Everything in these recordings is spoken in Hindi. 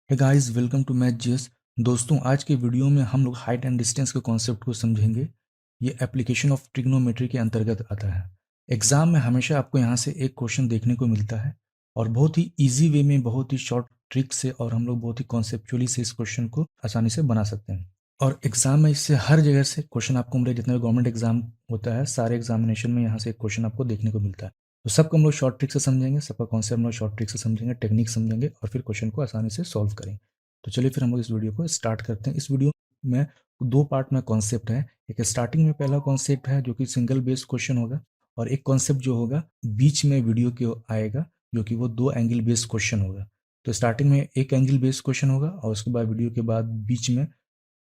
Hey guys, welcome to math GS. दोस्तों, आज के वीडियो में हम लोग हाइट एंड डिस्टेंस के कॉन्सेप्ट को समझेंगे। ये एप्लीकेशन ऑफ ट्रिग्नोमेट्री के अंतर्गत आता है। एग्जाम में हमेशा आपको यहाँ से एक क्वेश्चन देखने को मिलता है और बहुत ही इजी वे में, बहुत ही शॉर्ट ट्रिक से और हम लोग बहुत ही कॉन्सेप्चुअली से इस क्वेश्चन को आसानी से बना सकते हैं। और एग्जाम में इससे हर जगह से क्वेश्चन आपको मिले। जितना भी गवर्नमेंट एग्जाम होता है, सारे एग्जामिनेशन में यहाँ से एक क्वेश्चन आपको देखने को मिलता है। तो सबको हम लोग शॉर्ट ट्रिक से समझेंगे, सबका कॉन्सेप्ट हम लोग शॉर्ट ट्रिक से समझेंगे, टेक्निक समझेंगे और फिर क्वेश्चन को आसानी से सॉल्व करेंगे। तो चलिए फिर हम लोग इस वीडियो को स्टार्ट करते हैं। इस वीडियो में दो पार्ट में कॉन्सेप्ट है। एक स्टार्टिंग में पहला कॉन्सेप्ट है जो कि सिंगल बेस्ड क्वेश्चन होगा, और एक कॉन्सेप्ट जो होगा बीच में वीडियो के आएगा जो कि वो दो एंगल बेस्ड क्वेश्चन होगा। तो स्टार्टिंग में एक एंगल बेस्ड क्वेश्चन होगा और उसके बाद वीडियो के बाद बीच में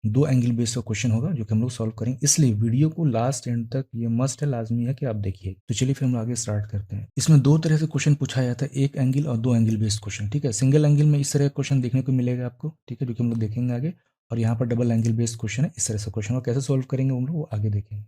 दो एंगल बेस्ड क्वेश्चन होगा जो कि हम लोग सॉल्व करेंगे। इसलिए वीडियो को लास्ट एंड तक ये मस्ट है, लाजमी है कि आप देखिए। तो चलिए फिर हम आगे स्टार्ट करते हैं। इसमें दो तरह से क्वेश्चन पूछा जाता है, एक एंगल और दो एंगल बेस्ड क्वेश्चन। ठीक है, सिंगल एंगल में इस तरह का क्वेश्चन देखने को मिलेगा आपको, ठीक है, जो कि हम लोग देखेंगे आगे। और यहाँ पर डबल एंगल बेस्ड क्वेश्चन है, इस तरह से क्वेश्चन, और कैसे सॉल्व करेंगे हम लोग वो आगे देखेंगे।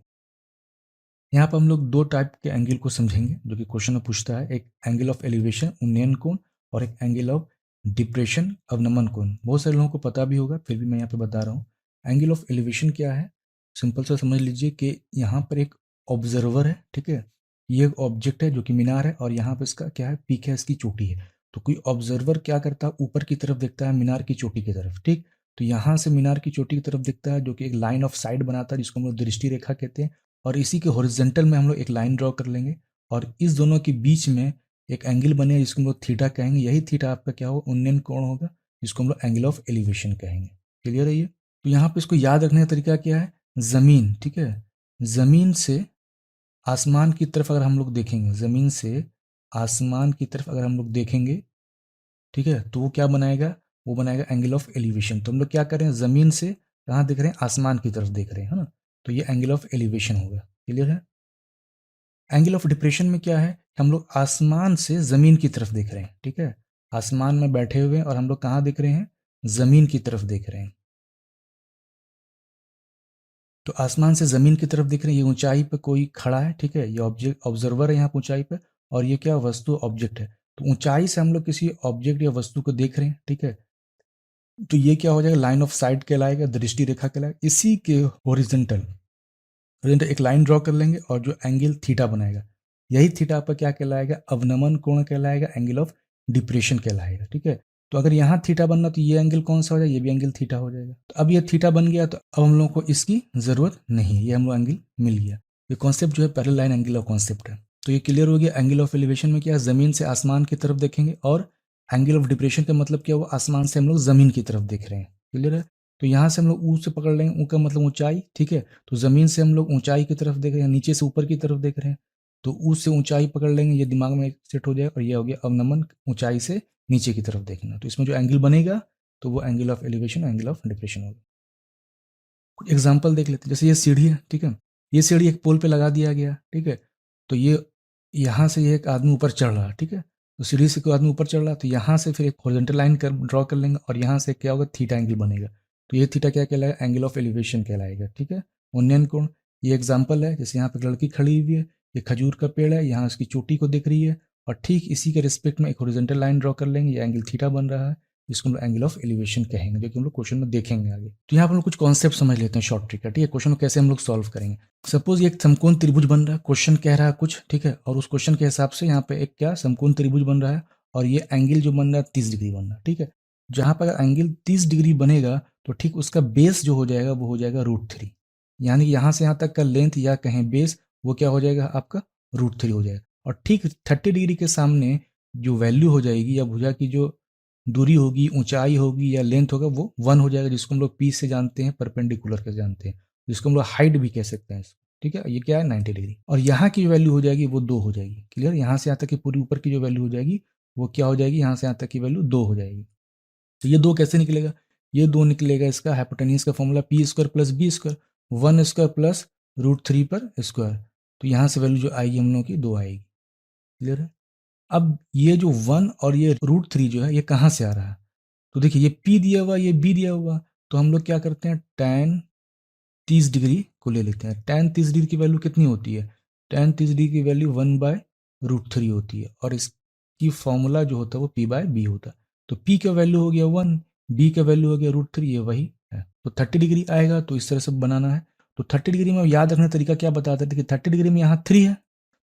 यहाँ पर हम लोग दो टाइप के एंगल को समझेंगे जो कि क्वेश्चन में पूछता है। एक एंगल ऑफ एलिवेशन, उन्नयन कोण, और एक एंगल ऑफ डिप्रेशन, अवनमन कोण। बहुत सारे लोगों को पता भी होगा, फिर भी मैं यहाँ पे बता रहा हूँ। एंगल ऑफ एलिवेशन क्या है, सिंपल सा समझ लीजिए कि यहाँ पर एक ऑब्जर्वर है, ठीक है, ये एक ऑब्जेक्ट है जो कि मीनार है, और यहाँ पर इसका क्या है, पीक है, इसकी चोटी है। तो कोई ऑब्जर्वर क्या करता है, ऊपर की तरफ देखता है, मीनार की चोटी की तरफ, ठीक। तो यहाँ से मीनार की चोटी की तरफ देखता है, जो कि एक लाइन ऑफ साइड बनाता है, जिसको हम लोग दृष्टि रेखा कहते हैं। और इसी के हॉरिजेंटल में हम लोग एक लाइन ड्रॉ कर लेंगे, और इस दोनों के बीच में एक एंगल बनेगा जिसको हम लोग थीटा कहेंगे। यही थीटा आपका क्या होगा, उन्नयन कोण होगा, जिसको हम लोग एंगल ऑफ एलिवेशन कहेंगे। क्लियर है ये? तो यहाँ पे इसको याद रखने का तरीका क्या है, जमीन, ठीक है, जमीन से आसमान की तरफ अगर हम लोग देखेंगे, जमीन से आसमान की तरफ अगर हम लोग देखेंगे, ठीक है, तो वो क्या बनाएगा, वो बनाएगा एंगल ऑफ एलिवेशन। तो हम लोग क्या कर रहे हैं, जमीन से कहाँ देख रहे हैं, आसमान की तरफ देख रहे हैं, है ना। तो ये एंगल ऑफ एलिवेशन होगा। क्लियर है? एंगल ऑफ डिप्रेशन में क्या है, हम लोग आसमान से जमीन की तरफ देख रहे हैं, ठीक है, आसमान में बैठे हुए हैं और हम लोग कहाँ देख रहे हैं, जमीन की तरफ देख रहे हैं। तो आसमान से जमीन की तरफ देख रहे हैं, ये ऊंचाई पे कोई खड़ा है, ठीक है, ये ऑब्जेक्ट ऑब्जर्वर है यहाँ पे ऊंचाई पे, और ये क्या वस्तु, ऑब्जेक्ट है। तो ऊंचाई से हम लोग किसी ऑब्जेक्ट या वस्तु को देख रहे हैं, ठीक है। तो ये क्या हो जाएगा, लाइन ऑफ साइट कहलाएगा, दृष्टि रेखा कहलाएगा। इसी के हॉरिजेंटल एक लाइन ड्रॉ कर लेंगे और जो एंगल थीटा बनाएगा, यही थीटा पर क्या कहलाएगा, अवनमन कोण कहलाएगा, एंगल ऑफ डिप्रेशन कहलाएगा, ठीक है। तो अगर यहाँ थीटा बनना तो ये एंगल कौन सा हो जाएगा, ये भी एंगल थीटा हो जाएगा। तो अब ये थीटा बन गया, तो अब हम लोग को इसकी जरूरत नहीं है, ये हम लोग एंगल मिल गया। ये कॉन्सेप्ट जो है parallel line angle of concept है। तो ये क्लियर हो गया। एंगल ऑफ एलिवेशन में क्या है, जमीन से आसमान की तरफ देखेंगे, और एंगल ऑफ डिप्रेशन का मतलब क्या हुआ, आसमान से हम लोग जमीन की तरफ देख रहे हैं। क्लियर है? तो यहाँ से हम लोग ऊ से पकड़ लेंगे, ऊ का मतलब ऊंचाई, ठीक है। तो जमीन से हम लोग ऊंचाई की तरफ देख रहे हैं, नीचे से ऊपर की तरफ देख रहे हैं, तो ऊ से ऊंचाई पकड़ लेंगे, ये दिमाग में सेट हो जाएगा, और ये हो गया अवनमन, ऊंचाई से नीचे की तरफ देखना। तो इसमें जो एंगल बनेगा तो वो angle of elevation, angle of depression होगा। कुछ एग्जाम्पल देख लेते हैं। जैसे ये सीढ़ी है, ठीक है, ये सीढ़ी एक पोल पे लगा दिया गया, ठीक है। तो ये यहाँ से ये एक आदमी ऊपर चढ़ रहा है, ठीक है। तो सीढ़ी से कोई आदमी ऊपर चढ़ रहा है, तो यहाँ से फिर एक हॉरिजॉन्टल लाइन कर ड्रॉ कर लेंगे, और यहाँ से क्या होगा, थीटा एंगल बनेगा। तो ये थीटा क्या कहलाएगा, एंगल ऑफ एलिवेशन कहलाएगा, ठीक है। उन्नयन कोण, ये एग्जाम्पल है। जैसे यहाँ पे एक लड़की खड़ी हुई है, ये खजूर का पेड़ है, यहाँ उसकी चोटी को दिख रही है, और ठीक इसी के रिस्पेक्ट में एक हॉरिजॉन्टल लाइन ड्रॉ कर लेंगे, ये एंगल थीटा बन रहा है, जिसको हम लोग एंगल ऑफ एलिवेशन कहेंगे, जो कि हम लोग क्वेश्चन में देखेंगे आगे। तो यहाँ पर हम लोग कुछ कॉन्सेप्ट समझ लेते हैं शॉर्ट ट्रिक का, ठीक है। क्वेश्चन को कैसे हम लोग सॉल्व करेंगे। सपोज ये एक समकोण त्रिभुज बन रहा है, क्वेश्चन कह रहा है कुछ, ठीक है, और उस क्वेश्चन के हिसाब से यहाँ पे एक क्या समकोण त्रिभुज बन रहा है, और ये एंगल जो बन रहा है 30 डिग्री बन रहा है, ठीक है। जहाँ पर एंगल 30 डिग्री बनेगा तो ठीक उसका बेस जो हो जाएगा वो हो जाएगा √3, यानी कि यहाँ से यहाँ तक का लेंथ या कहें बेस, वो क्या हो जाएगा आपका √3 हो जाएगा। और ठीक 30 डिग्री के सामने जो वैल्यू हो जाएगी, या भुजा की जो दूरी होगी, ऊंचाई होगी या लेंथ होगा, वो 1 हो जाएगा, जिसको हम लोग पी से जानते हैं, परपेंडिकुलर के जानते हैं, जिसको हम लोग हाइट भी कह सकते हैं इसको, ठीक है। ये क्या है, 90 डिग्री। और यहाँ की जो वैल्यू हो जाएगी वो 2 हो जाएगी। क्लियर? यहाँ से यहाँ तक की पूरी ऊपर की जो वैल्यू हो जाएगी वो क्या हो जाएगी, यहाँ से यहाँ तक की वैल्यू 2 हो जाएगी। तो ये 2 कैसे निकलेगा, ये 2 निकलेगा इसका हाइपोटेन्यूज का फॉर्मूला p² + b², 1² प्लस √3 पर स्क्वायर। तो यहाँ से वैल्यू जो आएगी हम लोग की 2 आएगी। क्लियर है? अब ये जो 1 और ये √3 जो है ये कहाँ से आ रहा है, तो देखिए ये p दिया हुआ, ये b दिया हुआ, तो हम लोग क्या करते हैं, tan 30 डिग्री को ले लेते हैं। tan 30 डिग्री की वैल्यू कितनी होती है, tan 30 डिग्री की वैल्यू 1/√3 होती है, और इसकी फॉर्मूला जो होता है वो p/b होता है। तो p का वैल्यू हो गया 1, बी का वैल्यू हो गया √3, ये वही है। तो 30 डिग्री आएगा, तो इस तरह से बनाना है। तो 30 डिग्री में याद रखने का तरीका क्या बताते थे कि 30 डिग्री में यहाँ 3 है,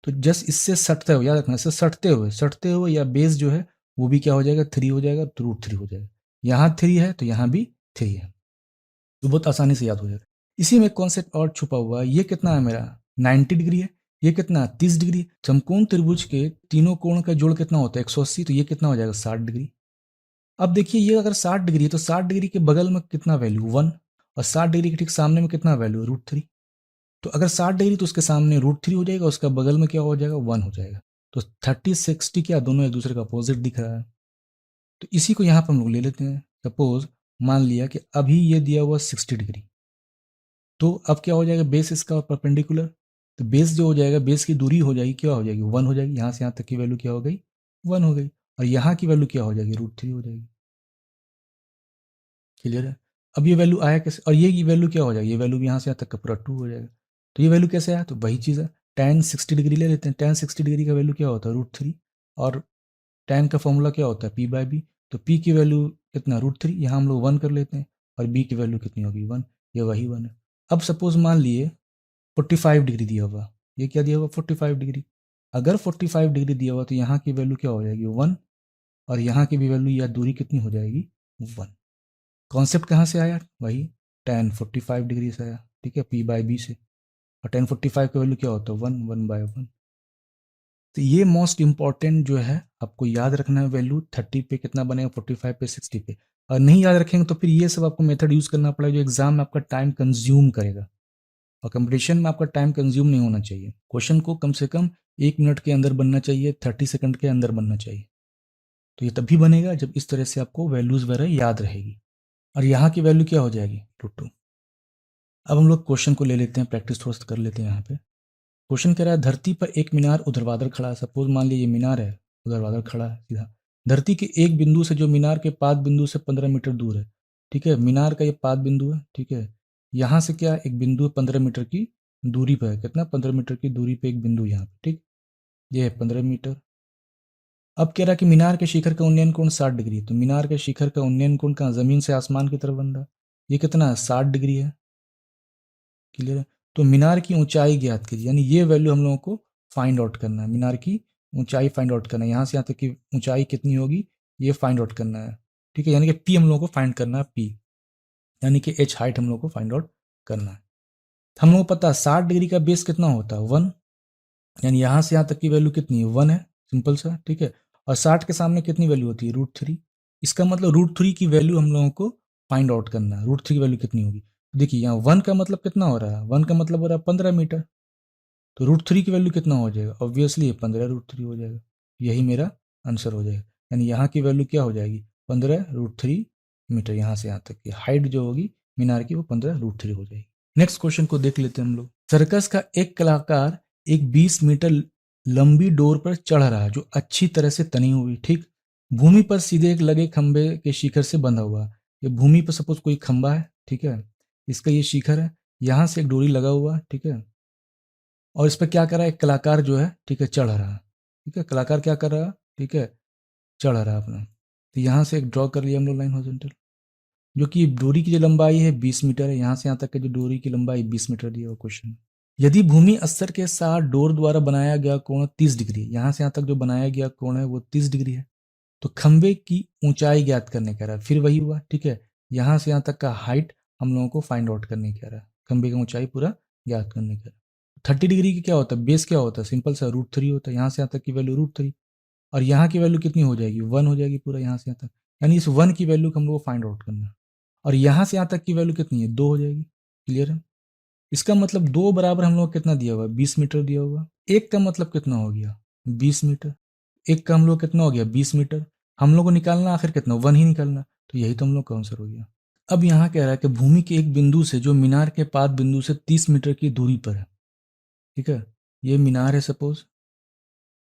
तो जस्ट इससे सटते हुए, याद रखना, इससे सटते हुए या बेस जो है वो भी क्या हो जाएगा, 3 हो जाएगा, तो √3 हो जाएगा। यहाँ 3 है तो यहाँ भी 3 है, तो बहुत आसानी से याद हो जाएगा। इसी में कॉन्सेप्ट और छुपा हुआ है। ये कितना है मेरा, 90 डिग्री है। ये कितना, 30 डिग्री। समकोण त्रिभुज के तीनों कोण का जोड़ कितना होता है, 180, तो ये कितना हो जाएगा, 60 डिग्री। अब देखिए, ये अगर 60 डिग्री है तो 60 डिग्री के बगल में कितना वैल्यू, 1, और 60 डिग्री के ठीक सामने में कितना वैल्यू, √3। तो अगर 60 डिग्री तो उसके सामने √3 हो जाएगा, उसका बगल में क्या हो जाएगा, 1 हो जाएगा। तो 30 60 क्या, दोनों एक दूसरे का अपोजिट दिख रहा है। तो इसी को यहाँ पर हम लोग ले लेते हैं। सपोज मान लिया कि अभी ये दिया हुआ 60 डिग्री, तो अब क्या हो जाएगा, बेस इसका परपेंडिकुलर, तो बेस जो हो जाएगा, बेस की दूरी हो जाएगी, क्या हो जाएगी, 1 हो जाएगी। यहाँ से यहाँ तक की वैल्यू क्या हो गई, 1 हो गई। और यहाँ की वैल्यू क्या हो जाएगी, √3 हो जाएगी। क्लियर है। अब ये वैल्यू आया कैसे, और ये वैल्यू क्या हो जाएगी, ये वैल्यू भी यहाँ से यहाँ तक का पूरा 2 हो जाएगा। तो ये वैल्यू कैसे आया, तो वही चीज़ है, tan 60 डिग्री ले लेते हैं। tan 60 डिग्री का वैल्यू क्या होता है, √3, और tan का फॉर्मूला क्या होता है, p/b। तो p की वैल्यू कितना, √3, यहाँ हम लोग 1 कर लेते हैं, और b की वैल्यू कितनी होगी, 1, ये वही 1 है। अब सपोज मान लिए 45 डिग्री दिया हुआ, ये क्या दिया हुआ, 45 डिग्री। अगर 45 डिग्री दिया हुआ तो यहाँ की वैल्यू क्या हो जाएगी, 1, और यहाँ की भी वैल्यू या दूरी कितनी हो जाएगी, 1। कॉन्सेप्ट कहाँ से आया, वही tan 45 डिग्री से आया, ठीक है, p/b से। और tan 45 का वैल्यू क्या होता है, 1/1। तो ये मोस्ट इंपॉर्टेंट जो है, आपको याद रखना है। वैल्यू 30 पे कितना बनेगा, 45 पे, 60 पे। और नहीं याद रखेंगे तो फिर ये सब आपको मेथड यूज करना पड़ेगा जो एग्जाम में आपका टाइम कंज्यूम करेगा, और कंपटीशन में आपका टाइम कंज्यूम नहीं होना चाहिए। क्वेश्चन को कम से कम 1 मिनट के अंदर बनना चाहिए, 30 सेकंड के अंदर बनना चाहिए। तो ये तभी बनेगा जब इस तरह से आपको वैल्यूज वगैरह याद रहेगी। और यहाँ की वैल्यू क्या हो जाएगी, √2। अब हम लोग क्वेश्चन को ले लेते हैं, प्रैक्टिस थोड़ा सा कर लेते हैं यहाँ पे। क्वेश्चन कह रहा है, धरती पर एक मीनार ऊर्ध्वाधर खड़ा है। सपोज मान लीजिए ये मीनार है, ऊर्ध्वाधर खड़ा है सीधा। धरती के एक बिंदु से जो मीनार के पाद बिंदु से 15 मीटर दूर है, ठीक है, मीनार का ये पाद बिंदु है, ठीक है। यहाँ से क्या एक बिंदु 15 मीटर की दूरी पर है, कितना, 15 मीटर की दूरी पे एक बिंदु यहाँ पे, ठीक, ये है 15 मीटर। अब कह रहा है कि मीनार के शिखर का उन्नयन कोण 60 डिग्री है। तो मीनार के शिखर का उन्नयन कोण कहाँ, जमीन से आसमान की तरफ बन रहा है, ये कितना है, 60 डिग्री है। क्लियर है। तो मीनार की ऊंचाई ज्ञात कीजिए, यानी ये वैल्यू हम लोगों को फाइंड आउट करना है, मीनार की ऊंचाई फाइंड आउट करना है। यहाँ से यहाँ तक की ऊंचाई कितनी होगी, ये फाइंड आउट करना है, ठीक है। यानी कि पी हम लोगों को फाइंड करना है, पी यानी कि एच हाइट हम लोग को फाइंड आउट करना है। हम लोग को पता है 60 डिग्री का बेस कितना होता है, 1, यानी यहाँ से यहाँ तक की वैल्यू कितनी है, 1 है, सिंपल सा, ठीक है। और 60 के सामने कितनी वैल्यू होती है, √3। इसका मतलब √3 की वैल्यू हम लोगों को फाइंड आउट करना है। √3 की वैल्यू कितनी होगी, देखिए यहाँ 1 का मतलब कितना हो रहा है, 1 का मतलब हो रहा है 15 मीटर। तो √3 की वैल्यू कितना हो जाएगा, ऑब्वियसली ये 15 √3 हो जाएगा। यही मेरा आंसर हो जाएगा। यानी यहाँ की वैल्यू क्या हो जाएगी, 15 √3 मीटर। यहाँ से यहाँ तक की हाइट जो होगी मीनार की, वो 15 √3 हो जाएगी। नेक्स्ट क्वेश्चन को देख लेते हैं हम लोग। सर्कस का एक कलाकार एक 20 मीटर लंबी डोर पर चढ़ रहा है जो अच्छी तरह से तनी हुई, ठीक, भूमि पर सीधे एक लगे खंबे के शिखर से बंधा हुआ। ये भूमि पर सपोज कोई खंबा है, ठीक है, इसका ये शिखर है, यहाँ से एक डोरी लगा हुआ, ठीक है। और इस पर क्या कर रहा है, एक कलाकार जो है, ठीक है, चढ़ रहा है, ठीक है, कलाकार क्या कर रहा है, ठीक है, चढ़ रहा है अपना। तो यहाँ से एक ड्रॉ कर लिया हम लोग लाइन हॉरिजॉन्टल, जो कि डोरी की जो लंबाई है 20 मीटर है। यहाँ से यहाँ तक की जो डोरी की लंबाई 20 मीटर दी है क्वेश्चन। यदि भूमि अस्तर के साथ डोर द्वारा बनाया गया कोण 30 डिग्री, यहाँ से यहाँ तक जो बनाया गया कोण है वो 30 डिग्री है, तो खंबे की ऊंचाई ज्ञात करने कह रहा है। फिर वही हुआ, ठीक है, यहाँ से यहाँ तक का हाइट हम लोगों को फाइंड आउट करने कह रहा है, खंबे की ऊंचाई पूरा ज्ञात करने कह रहा है। 30 डिग्री की क्या होता है, बेस क्या होता है, सिंपल सा √3 होता है। यहाँ से यहाँ तक की वैल्यू √3, और यहाँ की वैल्यू कितनी हो जाएगी, 1 हो जाएगी पूरा यहाँ से यहाँ तक। यानी इस 1 की वैल्यू को हम लोग को फाइंड आउट करना है। और यहाँ से यहाँ तक की वैल्यू कितनी है, 2 हो जाएगी। क्लियर है। इसका मतलब 2 बराबर हम लोग को कितना दिया हुआ है, 20 मीटर दिया हुआ। एक का मतलब कितना हो गया, 20 मीटर। एक का हम लोग कितना हो गया, 20 मीटर। हम लोग को निकालना आखिर कितना, 1 ही निकालना। तो यही तो हम लोग का आंसर हो गया। अब यहाँ कह रहा है कि भूमि के एक बिंदु से जो मीनार के पाद बिंदु से 30 मीटर की दूरी पर है, ठीक है, ये मीनार है सपोज।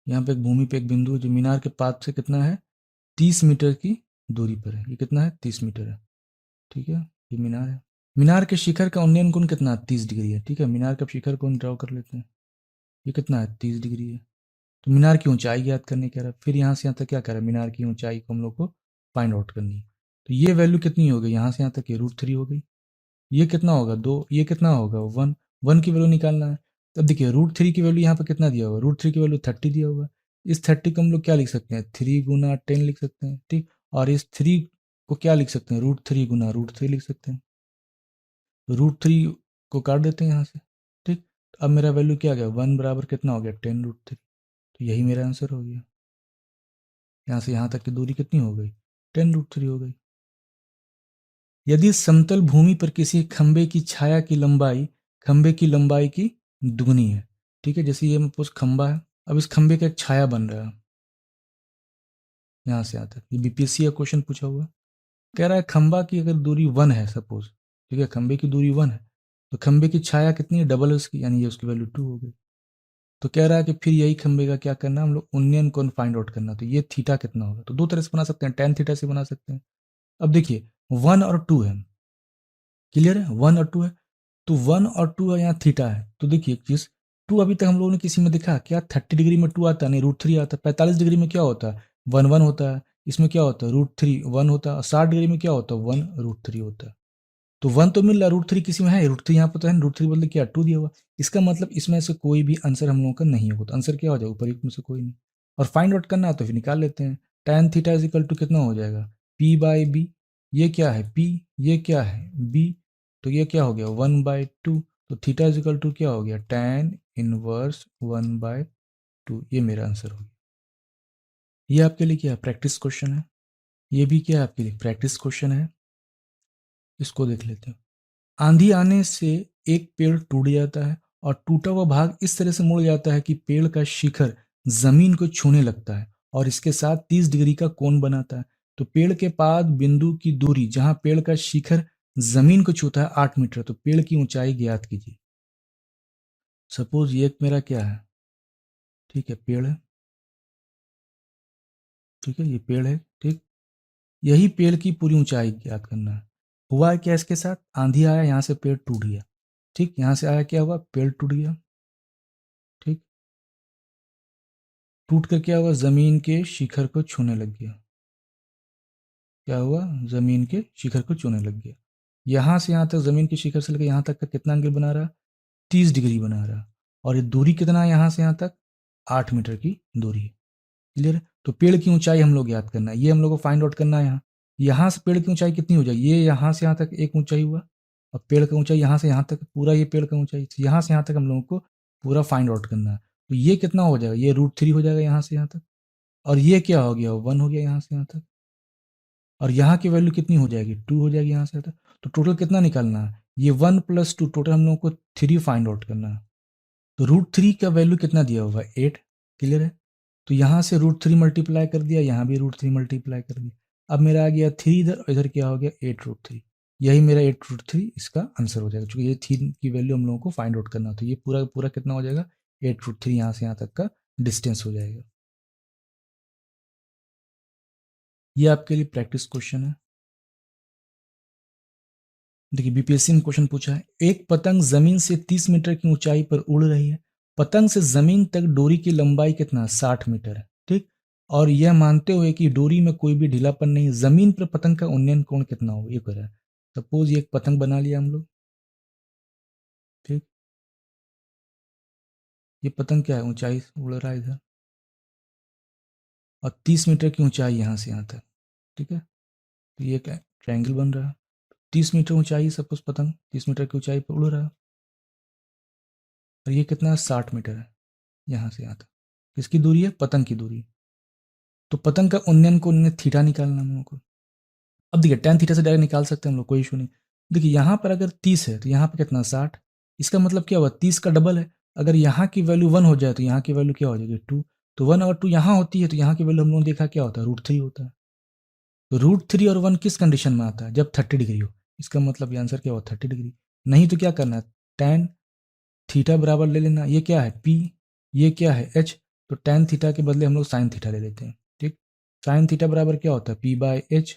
यहाँ पे एक भूमि पे एक बिंदु है जो मीनार के पाद से कितना है, 30 मीटर की दूरी पर है। ये कितना है, 30 मीटर है, ठीक है, ये मीनार है। मीनार के शिखर का उन्नयन कोण कितना है, 30 डिग्री है, ठीक है। मीनार का शिखर कोण ड्रॉ कर लेते हैं, ये कितना है, 30 डिग्री है। तो मीनार की ऊंचाई ज्ञात करने कह रहा है। फिर यहाँ से यहाँ तक क्या कह रहा है, मीनार की ऊंचाई को हम लोग को फाइंड आउट करनी है। तो ये वैल्यू कितनी हो गई यहाँ से यहाँ तक, ये √3 हो गई। ये कितना होगा 2, ये कितना होगा 1, 1 की वैल्यू निकालना है। तब देखिए √3 की वैल्यू यहाँ पर कितना दिया हुआ, √3 की वैल्यू 30 दिया हुआ है। इस 30 को हम लोग क्या लिख सकते हैं, 3 गुना 10 लिख सकते हैं, ठीक। और इस 3 को क्या लिख सकते हैं, √3 गुना √3 लिख सकते हैं। √3 को काट देते हैं यहाँ से, ठीक। तो अब मेरा वैल्यू क्या आ गया, 1 बराबर कितना हो गया 10√3। तो यही मेरा आंसर हो गया। यहाँ से यहाँ तक की दूरी कितनी हो गई, 10√3 हो गई। यदि समतल भूमि पर किसी खंबे की छाया की लंबाई खंबे की लंबाई की दुगनी है, ठीक है। जैसे ये सपोज खंबा है, अब इस खंबे का एक छाया बन रहा है यहाँ से यहाँ तक। ये बीपीएससी का क्वेश्चन पूछा हुआ है। कह रहा है खंबा की अगर दूरी 1 है सपोज, ठीक है, खंबे की दूरी 1 है, तो खंबे की छाया कितनी है, डबल है उसकी, यानी ये उसकी वैल्यू 2 हो गई। तो कह रहा है कि फिर यही खंबे का क्या करना है, हम लोग उन्नयन कोण फाइंड आउट करना। तो ये थीटा कितना होगा, तो दो तरह से बना सकते हैं, tan थीटा से बना सकते हैं। अब देखिए 1 और 2 है, क्लियर है, 1 और 2 है। तो 1 और 2 है, यहाँ थीटा है। तो देखिए एक चीज, 2 अभी तक हम लोगों ने किसी में देखा क्या, 30 डिग्री में 2 आता है, नहीं √3 आता है। 45 डिग्री में क्या होता है, 1 1 होता है। इसमें क्या होता है, √3 1 होता है। और 60 डिग्री में क्या होता है, 1 √3 होता है। तो 1 तो मिल रहा है, √3 किसी में है, √3 यहाँ पर तो है, √3 बदले क्या 2 दिया हुआ। इसका मतलब इसमें से कोई भी आंसर हम लोगों का नहीं होगा। तो आंसर क्या हो जाएगा, ऊपर में से कोई नहीं। और फाइंड आउट करना है तो फिर निकाल लेते हैं। tan theta is equal to कितना हो जाएगा, p/b। ये क्या है p, ये क्या है b, तो ये क्या हो गया 1/2। तो थीटा इज इक्वल टू क्या हो गया, tan इनवर्स 1/2। ये मेरा आंसर हो गया। ये आपके लिए क्या है, प्रैक्टिस क्वेश्चन है। ये भी क्या है आपके लिए, प्रैक्टिस क्वेश्चन है। इसको देख लेते हैं। आंधी आने से एक पेड़ टूट जाता है और टूटा हुआ भाग इस तरह से मुड़ जाता है कि पेड़ का शिखर जमीन को छूने लगता है और इसके साथ 30 डिग्री का कोण बनाता है। तो पेड़ के पाद बिंदु की दूरी जहां पेड़ का शिखर जमीन को छूता है 8 मीटर। तो पेड़ की ऊंचाई ज्ञात कीजिए। सपोज ये एक मेरा क्या है, ठीक है, पेड़ है, ठीक है, ये पेड़ है, ठीक। यही पेड़ की पूरी ऊंचाई ज्ञात करना है। हुआ है क्या इसके साथ, आंधी आया, यहाँ से पेड़ टूट गया, ठीक। यहाँ से आया क्या हुआ, पेड़ टूट गया, ठीक। टूट कर क्या हुआ, जमीन के शिखर को छूने लग गया। क्या हुआ, जमीन के शिखर को छूने लग गया। यहां से यहां तक, जमीन के शिखर से लेकर यहां तक का कितना एंगल बना रहा, 30 डिग्री बना रहा। और ये दूरी कितना है यहां से यहां तक, 8 मीटर की दूरी है। क्लियर है। तो पेड़ की ऊंचाई हम लोग याद करना है, ये हम लोग को फाइंड आउट करना है। यहाँ से पेड़ की ऊंचाई कितनी हो जाएगी, ये यहाँ से यहाँ तक एक ऊंचाई हुआ, और पेड़ का ऊंचाई यहाँ से यहाँ तक पूरा, ये पेड़ का ऊंचाई यहाँ से यहाँ तक हम लोगों को पूरा फाइंड आउट करना है। तो ये कितना हो जाएगा, ये √3 हो जाएगा यहाँ से यहाँ तक। और ये क्या हो गया, 1 हो गया यहाँ से यहाँ तक। और यहाँ की वैल्यू कितनी हो जाएगी, 2 हो जाएगी यहाँ से यहाँ तक। तो टोटल कितना निकालना है, ये 1 + 2, टोटल हम लोगों को 3 फाइंड आउट करना है। तो √3 का वैल्यू कितना दिया हुआ है, 8। क्लियर है। तो यहाँ से √3 मल्टीप्लाई कर दिया, यहाँ भी √3 मल्टीप्लाई कर दिया। अब मेरा आ गया 3 इधर, इधर क्या हो गया 8√3। यही मेरा 8√3 इसका आंसर हो जाएगा, क्योंकि ये 3 की वैल्यू हम लोगों को फाइंड आउट करना। तो ये पूरा पूरा कितना हो जाएगा, 8√3 यहाँ से यहाँ तक का डिस्टेंस हो जाएगा। ये आपके लिए प्रैक्टिस क्वेश्चन है। देखिए बीपीएससी में क्वेश्चन पूछा है, एक पतंग जमीन से 30 मीटर की ऊंचाई पर उड़ रही है। पतंग से जमीन तक डोरी की लंबाई कितना, 60 मीटर है, ठीक। और यह मानते हुए कि डोरी में कोई भी ढीलापन नहीं, जमीन पर पतंग का उन्नयन कोण कितना होगा, ये कह रहा है। सपोज ये एक पतंग बना लिया हम लोग, ठीक। ये पतंग क्या है, ऊंचाई से उड़ रहा है इधर, और 30 मीटर की ऊंचाई यहाँ से यहाँ तक, ठीक है। तो ये क्या ट्रायंगल बन रहा है। 30 मीटर ऊंचाई, सपोज पतंग 30 मीटर की ऊंचाई पर उड़ रहा है। और ये कितना है, 60 मीटर है यहाँ से यहाँ तक। किसकी दूरी है, पतंग की दूरी। तो पतंग का उन्नयन को उन्नयन थीटा निकालना हम लोग को। अब देखिए tan थीटा से डायरेक्ट निकाल सकते हैं हम लोग, कोई इशू नहीं। देखिए यहाँ पर अगर 30 है तो यहाँ पर कितना 60। इसका मतलब क्या हुआ, 30 का डबल है। अगर यहाँ की वैल्यू 1 हो जाए तो यहाँ की वैल्यू क्या हो जाएगी 2। तो 1 और 2 यहाँ होती है, तो यहाँ की वैल्यू हम लोगों ने देखा क्या होता है, √3 होता है। तो √3 और 1 किस कंडीशन में आता है, जब 30 डिग्री हो। इसका मतलब ये आंसर क्या हुआ, 30 डिग्री। नहीं तो क्या करना है, tan थीटा बराबर ले लेना। ये क्या है p, ये क्या है h। तो tan थीटा के बदले हम लोग sin थीटा ले लेते हैं, ठीक। sin थीटा बराबर क्या होता है, p/h।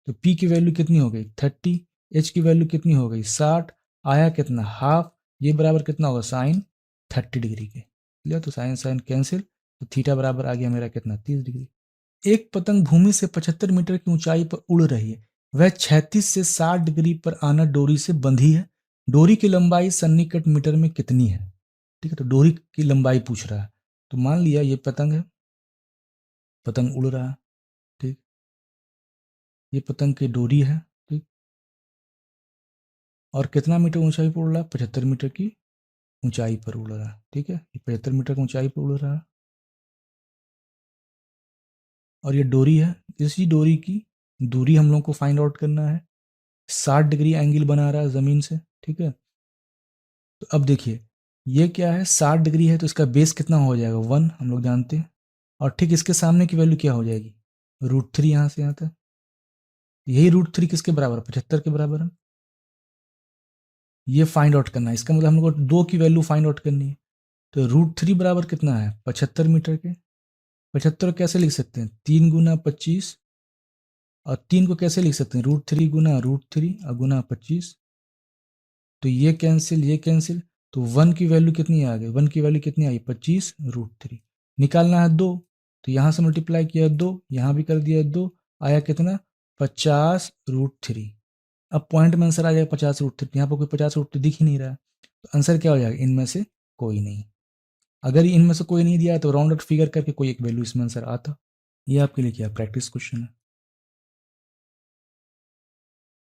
तो p की वैल्यू कितनी हो गई 30, h की वैल्यू कितनी हो गई 60, आया कितना हाफ। ये बराबर कितना होगा साइन 30 डिग्री के। लिया तो साइन साइन कैंसिल, तो थीटा बराबर आ गया मेरा कितना 30 डिग्री। एक पतंग भूमि से 75 मीटर की ऊंचाई पर उड़ रही है। वह 36 से 60 डिग्री पर आना डोरी से बंधी है। डोरी की लंबाई सन्निकट मीटर में कितनी है? ठीक है, तो डोरी की लंबाई पूछ रहा है। तो मान लिया ये पतंग है, पतंग उड़ रहा है, ठीक। ये पतंग की डोरी है, ठीक। और कितना मीटर ऊंचाई पर उड़ रहा है? 75 मीटर की ऊंचाई पर उड़ रहा है, ठीक है। ये 75 मीटर की ऊंचाई पर उड़ रहा है। और ये डोरी है। इसी डोरी की दूरी हम लोग को फाइंड आउट करना है। 60 डिग्री एंगल बना रहा है जमीन से, ठीक है। तो अब देखिए, ये क्या है, 60 डिग्री है, तो इसका बेस कितना हो जाएगा? 1, हम लोग जानते हैं। और ठीक इसके सामने की वैल्यू क्या हो जाएगी? √3। यहाँ से यहाँ तक यही √3 किसके बराबर है? 75 के बराबर है। ये फाइंड आउट करना है। इसका मतलब हम लोग को 2 की वैल्यू फाइंड आउट करनी है। तो √3 बराबर कितना है? 75 मीटर के। 75 कैसे लिख सकते हैं? 3 × 25। और 3 को कैसे लिख सकते हैं? √3 गुना √3 और गुना 25। तो ये कैंसिल, ये कैंसिल। तो 1 की वैल्यू कितनी आ गई? 1 की वैल्यू कितनी आई? 25 √3। निकालना है 2, तो यहाँ से मल्टीप्लाई किया 2, यहाँ भी कर दिया 2। आया कितना? 50 √3। अब पॉइंट में आंसर आ जाएगा 50 √3। यहाँ पर कोई 50 √3 दिख ही नहीं रहा है, तो आंसर क्या हो जाएगा? इनमें से कोई नहीं। अगर इनमें से कोई नहीं दिया तो राउंड आउट फिगर करके कोई एक वैल्यू इसमें आंसर आता। ये आपके लिए क्या प्रैक्टिस क्वेश्चन है।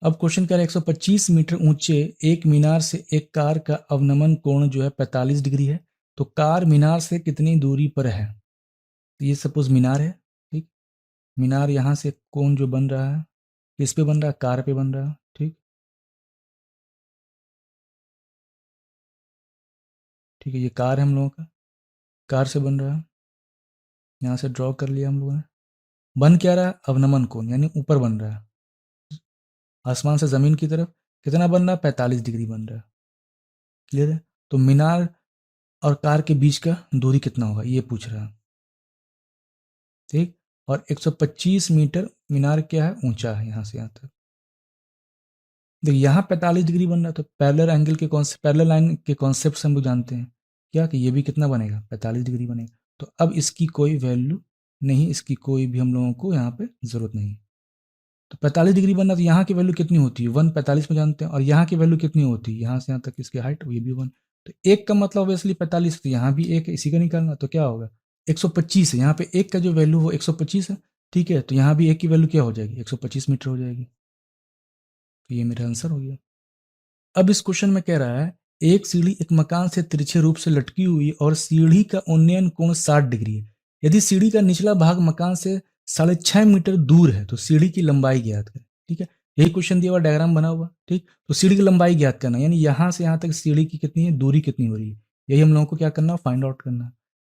अब क्वेश्चन कह रहा है 125 मीटर ऊंचे एक मीनार से एक कार का अवनमन कोण जो है 45 डिग्री है। तो कार मीनार से कितनी दूरी पर है? तो ये सपोज मीनार है, ठीक। मीनार यहाँ से कोण जो बन रहा है, किस पे बन रहा है? कार पे बन रहा है, ठीक। ठीक है, ये कार है हम लोगों का, कार से बन रहा है। यहाँ से ड्रॉ कर लिया हम लोगों ने। बन क्या रहा है? अवनमन कोण, यानी ऊपर बन रहा है, आसमान से जमीन की तरफ। कितना बन रहा है? 45 डिग्री बन रहा है। क्लियर है? तो मीनार और कार के बीच का दूरी कितना होगा, ये पूछ रहा है, ठीक। और 125 मीटर मीनार क्या है? ऊंचा है यहाँ से यहाँ तक। देखिए यहाँ 45 डिग्री बन रहा है, तो पैरेलल एंगल के कॉन्सेप्ट, पैरेलल लाइन के कॉन्सेप्ट से हम लोग जानते हैं क्या, कि ये भी कितना बनेगा? 45 डिग्री बनेगा। तो अब इसकी कोई वैल्यू नहीं, इसकी कोई भी हम लोगों को यहाँ पे जरूरत नहीं। तो 45 डिग्री बनना, तो यहाँ की वैल्यू कितनी होती है? 1, 45 में जानते हैं। और यहाँ की वैल्यू कितनी होती है? यहाँ से यहाँ तक इसकी हाइट, ये भी 1। तो एक का मतलब ऑब्वियसली 45, तो यहाँ भी एक है, इसी का निकालना। तो क्या होगा? 125 है। यहाँ पे एक का जो वैल्यू वो 125 है, ठीक है। तो यहाँ भी एक की वैल्यू क्या हो जाएगी? 125 मीटर हो जाएगी। तो ये मेरा आंसर हो गया। अब इस क्वेश्चन में कह रहा है एक सीढ़ी एक मकान से तिरछे रूप से लटकी हुई और सीढ़ी का उन्नयन कोण 60 डिग्री है। यदि सीढ़ी का निचला भाग मकान से 6.5 मीटर दूर है तो सीढ़ी की लंबाई ज्ञात करें, ठीक है। यही क्वेश्चन दिया हुआ, डायग्राम बना हुआ, ठीक। तो सीढ़ी की लंबाई ज्ञात करना, यानी यहाँ से यहाँ तक सीढ़ी की कितनी है, दूरी कितनी हो रही है, यही हम लोगों को क्या करना, फाइंड आउट करना है।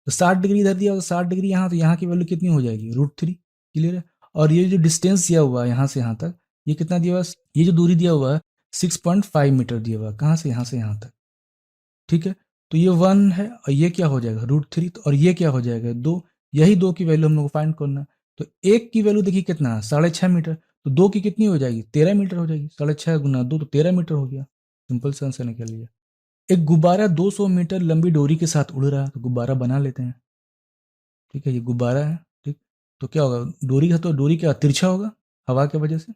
तो 60 डिग्री इधर दिया, तो 60 डिग्री यहाँ, तो यहाँ की वैल्यू कितनी हो जाएगी? √3। क्लियर है? और ये जो डिस्टेंस दिया हुआ है यहाँ से यहाँ तक, ये कितना दिया हुआ है? ये जो दूरी दिया हुआ है 6.5 मीटर दिया हुआ है। कहाँ से? यहाँ से यहाँ तक, ठीक है। तो ये 1 है और ये क्या हो जाएगा? √3। और ये क्या हो जाएगा? 2। यही 2 की वैल्यू हम लोग को फाइंड करना है। तो एक की वैल्यू देखिए कितना है? 6.5 मीटर। तो 2 की कितनी हो जाएगी? 13 मीटर हो जाएगी। 6.5 गुना 2 तो 13 मीटर हो गया। सिंपल से आंसर निकल लिया। एक गुब्बारा 200 मीटर लंबी डोरी के साथ उड़ रहा है, तो गुब्बारा बना लेते हैं, ठीक है। ये गुब्बारा है, ठीक। तो क्या होगा? डोरी का, तो डोरी क्या तिरछा होगा हवा की वजह से।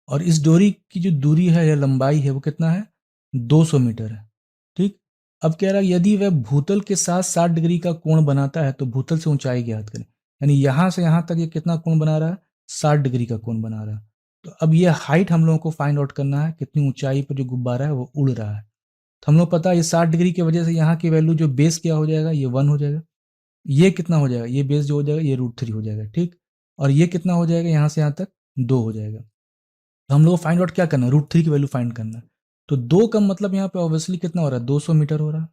और इस डोरी की जो दूरी है या लंबाई है वो कितना है? 200 मीटर है, ठीक। अब कह रहा है यदि वह भूतल के साथ 60 डिग्री का कोण बनाता है तो भूतल से ऊंचाई ज्ञात करें। यानी यहां से यहां तक ये कितना कोण बना रहा है? 60 डिग्री का कोण बना रहा है। तो अब ये हाइट हम लोगों को फाइंड आउट करना है, कितनी ऊंचाई पर जो गुब्बारा है वो उड़ रहा है। तो हम लोग पता है ये 60 डिग्री की वजह से यहाँ की वैल्यू जो बेस क्या हो जाएगा? ये 1 हो जाएगा। ये कितना हो जाएगा? ये बेस जो हो जाएगा ये √3 हो जाएगा, ठीक। और ये कितना हो जाएगा? यहाँ से यहाँ तक 2 हो जाएगा। तो हम लोग को फाइंड आउट क्या करना है? √3 की वैल्यू फाइंड करना है। तो 2 का मतलब यहाँ पे ऑब्वियसली कितना हो रहा है? 200 मीटर हो रहा है।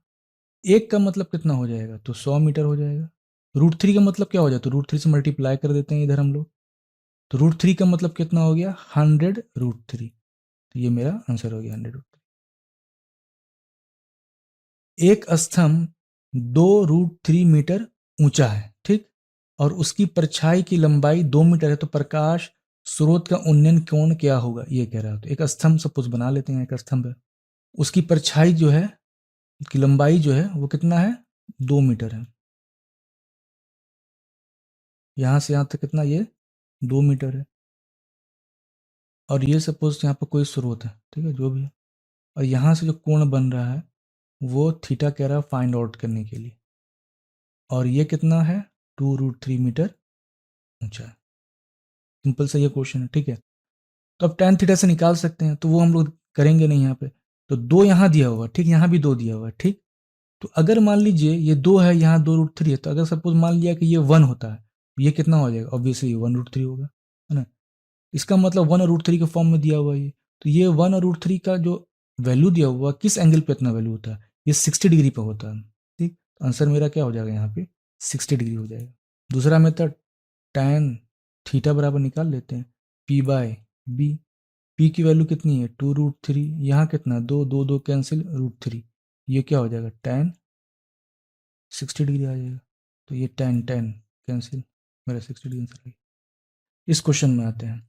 एक का मतलब कितना हो जाएगा? तो 100 मीटर हो जाएगा। √3 का मतलब क्या हो जाए? तो √3 से मल्टीप्लाई कर देते हैं इधर हम लोग। तो √3 का मतलब कितना हो गया? 100 √3। तो ये मेरा आंसर हो गया, 100 √3। एक स्तंभ 2 √3 मीटर ऊंचा है, ठीक। और उसकी परछाई की लंबाई 2 मीटर है, तो प्रकाश स्रोत का उन्नयन कोण क्या होगा, ये कह रहा है। तो एक स्तंभ सपोज बना लेते हैं, एक स्तंभ है, उसकी परछाई जो है, की लंबाई जो है वो कितना है? 2 मीटर है। यहाँ से यहाँ तक कितना? ये 2 मीटर है। और ये सपोज यहाँ पर कोई स्रोत है, ठीक है, जो भी है, और यहाँ से जो कोण बन रहा है वो थीटा कह रहा है फाइंड आउट करने के लिए, और ये कितना है 2√3 मीटर ऊंचा है। सिंपल सा ये क्वेश्चन है, ठीक है। तो अब tan थीटा से निकाल सकते हैं, तो वो हम लोग करेंगे नहीं यहाँ पे। तो 2 यहाँ दिया हुआ है, ठीक, यहाँ भी 2 दिया हुआ है, ठीक। तो अगर मान लीजिए ये 2 है, यहाँ 2√3 है, तो अगर सपोज मान लिया कि ये 1 होता है, तो ये कितना हो जाएगा, ऑब्वियसली 1√3 होगा, है ना। इसका मतलब 1/√3 के फॉर्म में दिया हुआ है ये। तो ये 1/√3 का जो वैल्यू दिया हुआ, किस एंगल पे इतना वैल्यू होता है, ये 60 डिग्री पे होता है, ठीक। तो आंसर मेरा क्या हो जाएगा यहाँ पे 60 डिग्री हो जाएगा। दूसरा मेथड tan थीटा बराबर निकाल लेते हैं p/b। p की वैल्यू कितनी है 2√3, यहाँ कितना 2, 2, 2 कैंसिल √3, ये क्या हो जाएगा tan 60 डिग्री आ जाएगा। तो ये tan कैंसिल, मेरा 60 डिग्री आंसर आ गया। इस क्वेश्चन में आते हैं।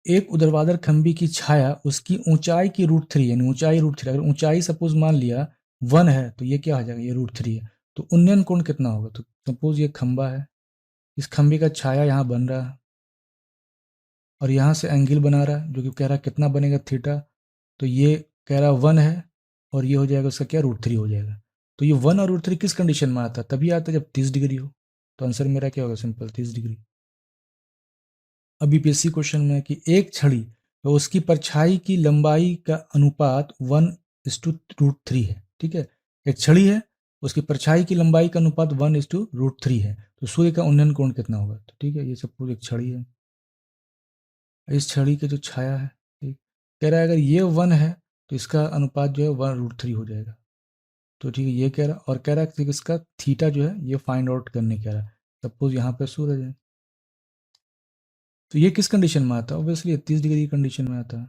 एक ऊर्ध्वाधर खंभे की छाया उसकी ऊंचाई की √3, यानी ऊंचाई √3, अगर ऊंचाई सपोज मान लिया 1 है तो ये क्या आ जाएगा, ये √3 है। तो उन्नयन कोण कितना होगा, तो सपोज ये खंभा है, इस खंभे का छाया यहाँ बन रहा है और यहाँ से एंगल बना रहा है, जो कि कह रहा है कितना बनेगा थीटा। तो ये कह रहा है 1 है और ये हो जाएगा उसका क्या √3 हो जाएगा। तो ये 1 और √3 किस कंडीशन में आता है, तभी आता है जब 30 डिग्री हो। तो आंसर मेरा क्या होगा, सिंपल 30 डिग्री। अब यूपीएससी क्वेश्चन में है कि एक छड़ी व उसकी परछाई की लंबाई का अनुपात 1:√3 है, ठीक है। एक छड़ी है, उसकी परछाई की लंबाई का अनुपात 1:√3 है, तो सूर्य का उन्नयन कोण कितना होगा। तो ठीक है, ये सब पूरी एक छड़ी है, इस छड़ी की जो छाया है, ठीक, कह रहा है अगर ये 1 है तो इसका अनुपात जो है 1√3 हो जाएगा। तो ठीक है, ये कह रहा है, और कह रहा है कि इसका थीटा जो है ये फाइंड आउट करने कह रहा है। सपोज यहाँ पे सूरज है, तो ये किस कंडीशन में आता है, ऑब्वियसली 30 डिग्री की कंडीशन में आता है,